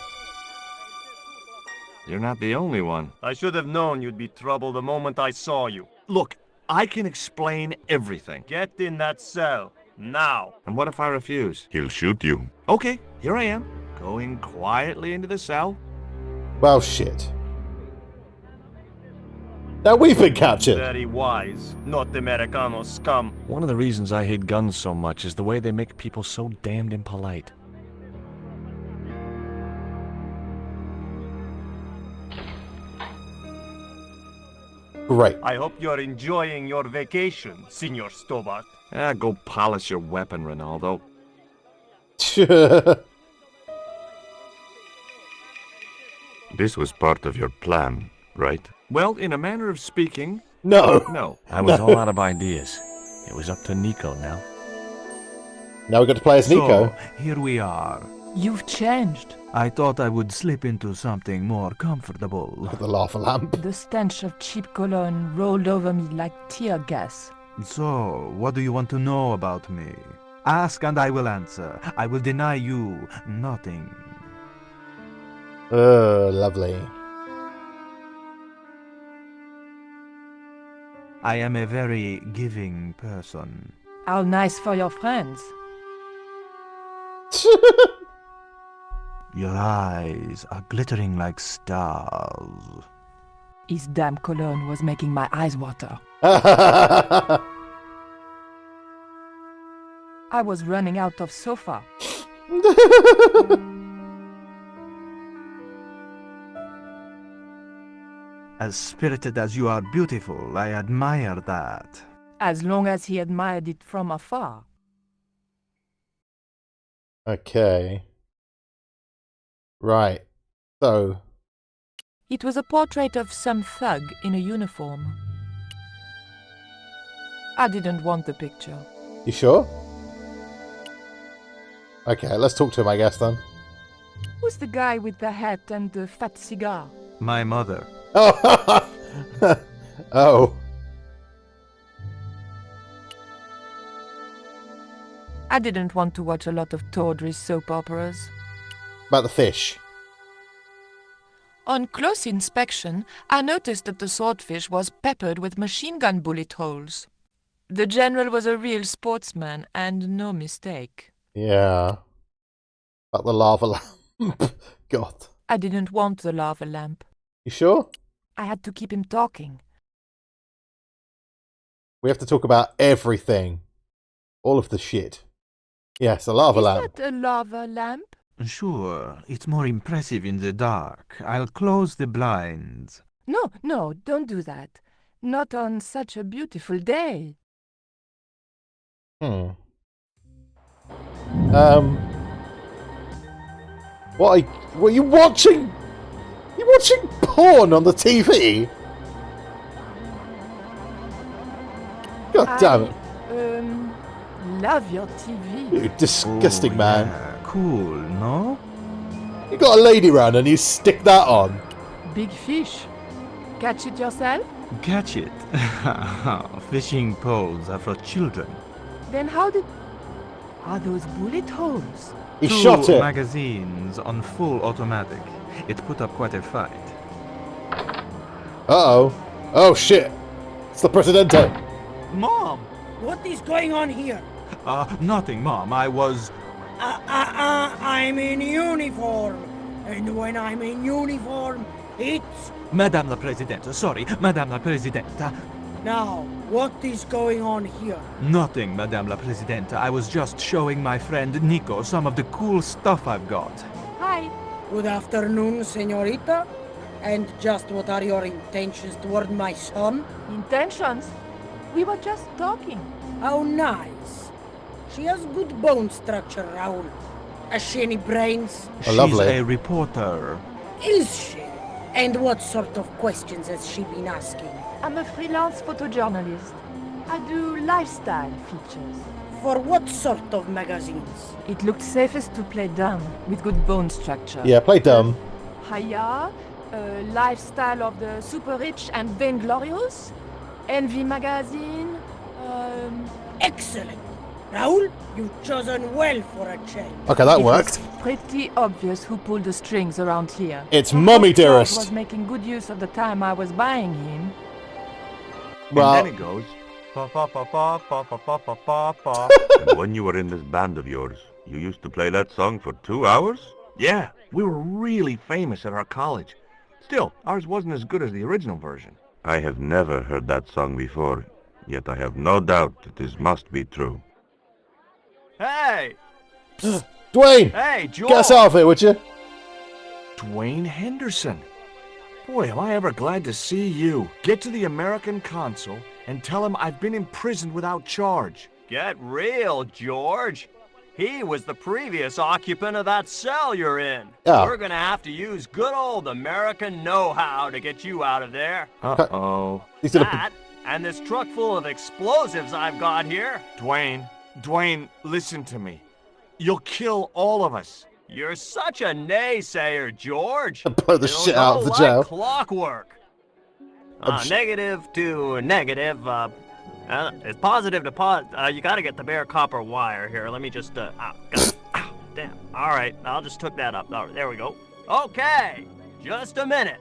You're not the only one. I should have known you'd be trouble the moment I saw you. Look, I can explain everything. Get in that cell, now. And what if I refuse? He'll shoot you. Okay, here I am, going quietly into the cell. Well, shit. Now we've been captured. Very wise, not Americano scum. One of the reasons I hate guns so much is the way they make people so damned impolite. Great. I hope you're enjoying your vacation, Senor Stobbart. Go polish your weapon, Ronaldo. This was part of your plan, right? Well, in a manner of speaking... No. No. I was all out of ideas. It was up to Nico now. Now we've got to play as Nico. So, here we are. You've changed. I thought I would slip into something more comfortable. Look at the lava lamp. The stench of cheap cologne rolled over me like tear gas. So, what do you want to know about me? Ask and I will answer. I will deny you nothing. Lovely. I am a very giving person. How nice for your friends. Your eyes are glittering like stars. His damn cologne was making my eyes water. I was running out of sofa. As spirited as you are beautiful, I admire that. As long as he admired it from afar. Okay. Right. So. It was a portrait of some thug in a uniform. I didn't want the picture. You sure? Okay, let's talk to him, I guess, then. Who's the guy with the hat and the fat cigar? My mother. Oh. Oh. I didn't want to watch a lot of tawdry soap operas. About the fish. On close inspection, I noticed that the swordfish was peppered with machine gun bullet holes. The general was a real sportsman, and no mistake. Yeah. About the lava lamp. God. I didn't want the lava lamp. You sure? I had to keep him talking. We have to talk about everything. All of the shit. Yes, a lava lamp. Is that a lava lamp? Sure, it's more impressive in the dark. I'll close the blinds. No, no, don't do that. Not on such a beautiful day. What are you watching? You watching porn on the TV? God damn it. Love your TV. You disgusting man. Yeah, cool, no? You got a lady round and you stick that on. Big fish. Catch it yourself? Catch it. Fishing poles are for children. Then how did... Are those bullet holes? He shot it. Magazines on full automatic. It put up quite a fight. Uh-oh. Oh, shit. It's the Presidente. Mom! What is going on here? Nothing, Mom. I was... I'm in uniform. And when I'm in uniform, it's... Madame la Presidente. Sorry, Madame la Presidente. Now, what is going on here? Nothing, Madame la Presidente. I was just showing my friend Nico some of the cool stuff I've got. Hi. Good afternoon, señorita. And just what are your intentions toward my son? Intentions? We were just talking. How nice. She has good bone structure, Raoul. Has she any brains? Oh, lovely. She's a reporter. Is she? And what sort of questions has she been asking? I'm a freelance photojournalist. I do lifestyle features. For what sort of magazines? It looked safest to play dumb, with good bone structure. Yeah, play dumb. Haya, lifestyle of the super rich and vainglorious. Envy magazine. Excellent. Raoul, you've chosen well for a change. Okay, that It worked. was pretty obvious who pulled the strings around here. It's Mummy George Dearest. was making good use of the time I was buying him. Well, And then it goes. Pa pa pa pa pa pa pa pa pa pa. And when you were in this band of yours, you used to play that song for 2 hours? Yeah, we were really famous at our college. Still, ours wasn't as good as the original version. I have never heard that song before, yet I have no doubt that this must be true. Hey! Dwayne! Hey, George! Get us out of here, would you? Dwayne Henderson. Boy, am I ever glad to see you. Get to the American consul and tell him I've been imprisoned without charge. Get real, George. He was the previous occupant of that cell you're in. Oh. We're gonna have to use good old American know-how to get you out of there. Uh-oh. That, and this truck full of explosives I've got here. Dwayne, listen to me. You'll kill all of us. You're such a naysayer, George. Blow the It'll shit out of go the jail. like clockwork. Negative to negative. It's positive to positive. You gotta get the bare copper wire here. Let me just, damn. All right, I'll just hook that up. All right, there we go. Okay, just a minute.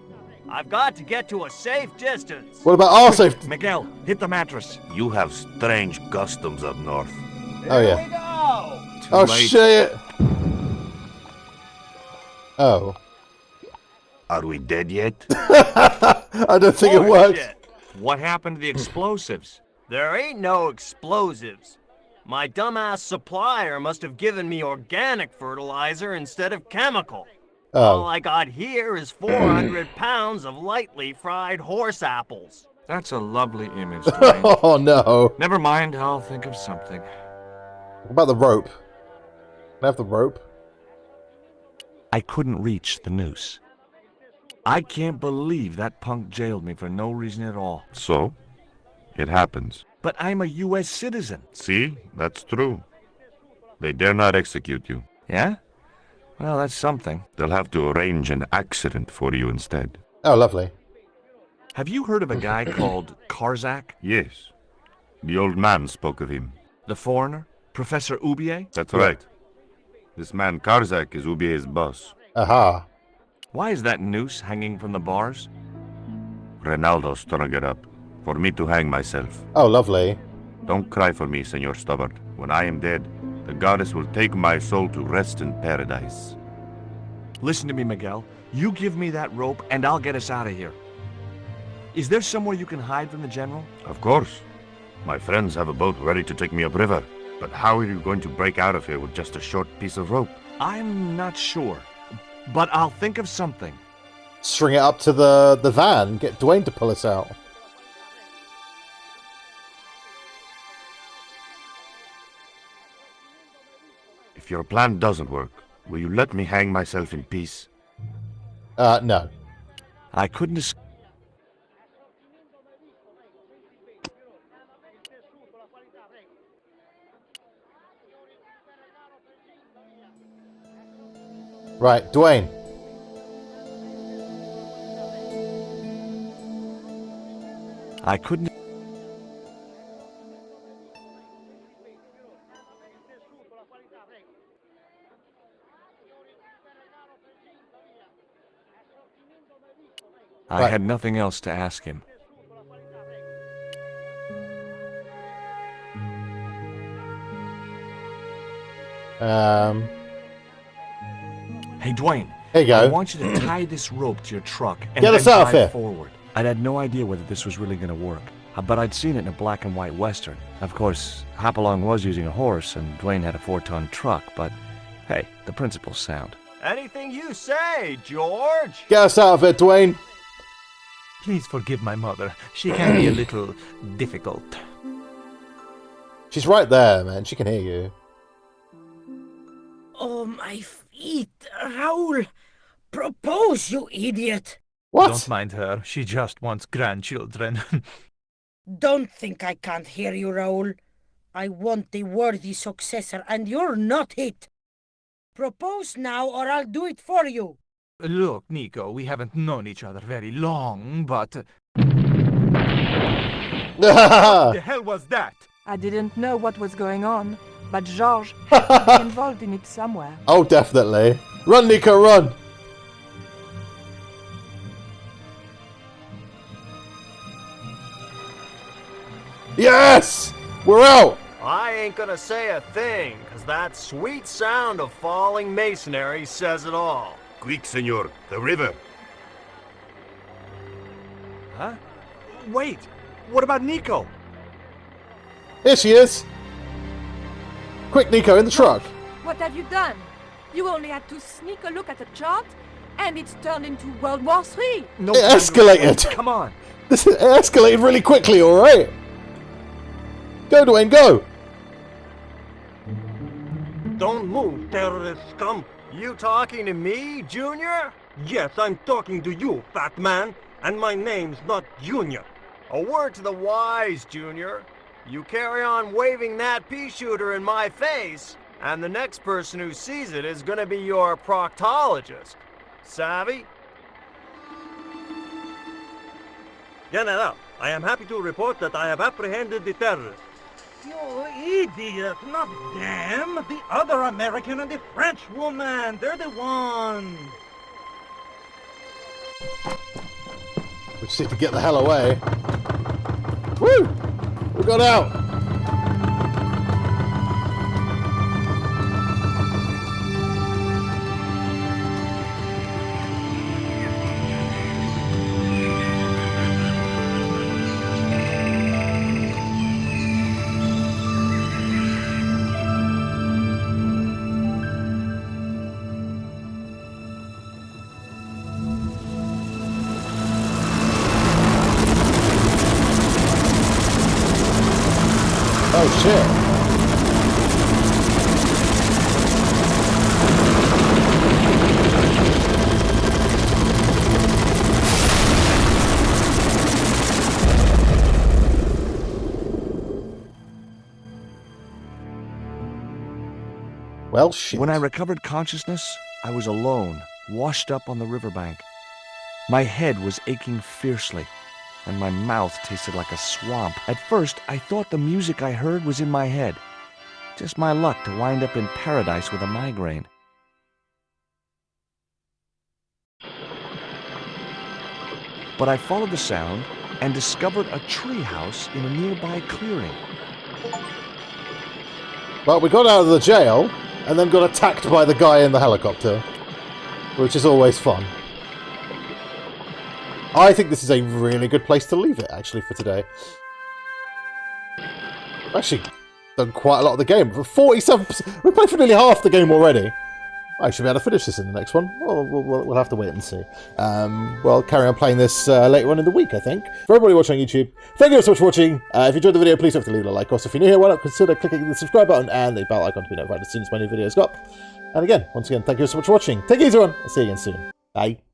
I've got to get to a safe distance. What about our safety? Miguel, hit the mattress. You have strange customs up north. Oh, yeah. Here we go. Oh, late. shit! Oh. Are we dead yet? I don't think it worked. Bullshit. What happened to the explosives? There ain't no explosives. My dumbass supplier must have given me organic fertilizer instead of chemical. All Oh. I got here is 400 pounds of lightly fried horse apples. That's a lovely image, Dwayne. Oh, no. Never mind, I'll think of something. What about the rope? Can I have the rope? I couldn't reach the noose. I can't believe that punk jailed me for no reason at all. So, it happens. But I'm a U.S. citizen. See, that's true. They dare not execute you. Yeah? Well, that's something. They'll have to arrange an accident for you instead. Oh, lovely. Have you heard of a guy called Karzak? Yes. The old man spoke of him. The foreigner? Professor Ubier? That's right. This man Karzak is Ubier's boss. Aha. Why is that noose hanging from the bars? Ronaldo strung it up, for me to hang myself. Oh, lovely. Don't cry for me, Senor Stobbart. When I am dead, the goddess will take my soul to rest in paradise. Listen to me, Miguel. You give me that rope, and I'll get us out of here. Is there somewhere you can hide from the General? Of course. My friends have a boat ready to take me upriver. But how are you going to break out of here with just a short piece of rope? I'm not sure, but I'll think of something. String it up to the van. Get Dwayne to pull us out. If your plan doesn't work, will you let me hang myself in peace? No. I couldn't Right, Dwayne. I couldn't. I had nothing else to ask him. Hey, Dwayne. There you go. I want you to tie this rope to your truck and Get then us out of drive here. forward. I'd had no idea whether this was really going to work, but I'd seen it in a black and white western. Of course, Hopalong was using a horse, and Dwayne had a 4-ton truck, but hey, the principle's sound. Anything you say, George. Get us out of it, Dwayne. Please forgive my mother. She can be a little difficult. She's right there, man. She can hear you. Oh, my feet, Raoul. Propose, you idiot. What? Don't mind her. She just wants grandchildren. Don't think I can't hear you, Raoul. I want the worthy successor, and you're not it. Propose now, or I'll do it for you. Look, Nico, we haven't known each other very long, but... What the hell was that? I didn't know what was going on, but George had to be involved in it somewhere. Oh, definitely. Run, Nico, run! Yes! We're out! I ain't gonna say a thing, cause that sweet sound of falling masonry says it all. Quick, senor, the river. Huh? Wait, what about Nico? Here she is! Quick, Nico, in the truck! What have you done? You only had to sneak a look at the chart, and it's turned into World War III. No, It escalated! Come on! This escalated really quickly, alright? Go, Dwayne, go! Don't move, terrorist scum! You talking to me, Junior? Yes, I'm talking to you, fat man, and my name's not Junior. A word to the wise, Junior. You carry on waving that pea shooter in my face, and the next person who sees it is gonna be your proctologist. Savvy? General, I am happy to report that I have apprehended the terrorists. You idiot, not them! The other American and the French woman! They're the ones! We just need to get the hell away. Woo! We got out! Oh shit. Well, shit. When I recovered consciousness, I was alone, washed up on the riverbank. My head was aching fiercely, and my mouth tasted like a swamp. At first, I thought the music I heard was in my head. Just my luck to wind up in paradise with a migraine. But I followed the sound and discovered a treehouse in a nearby clearing. Well, we got out of the jail, and then got attacked by the guy in the helicopter, which is always fun. I think this is a really good place to leave it, actually, for today. I've actually done quite a lot of the game. For 47%, we played for nearly half the game already. I should be able to finish this in the next one. Well, we'll have to wait and see. We'll carry on playing this later on in the week, I think. For everybody watching on YouTube, thank you so much for watching. If you enjoyed the video, please don't forget to leave a like. Also, if you're new here, why not consider clicking the subscribe button and the bell icon to be notified as soon as my new videos go up. And again, once again, thank you so much for watching. Take it easy, everyone. I'll see you again soon. Bye.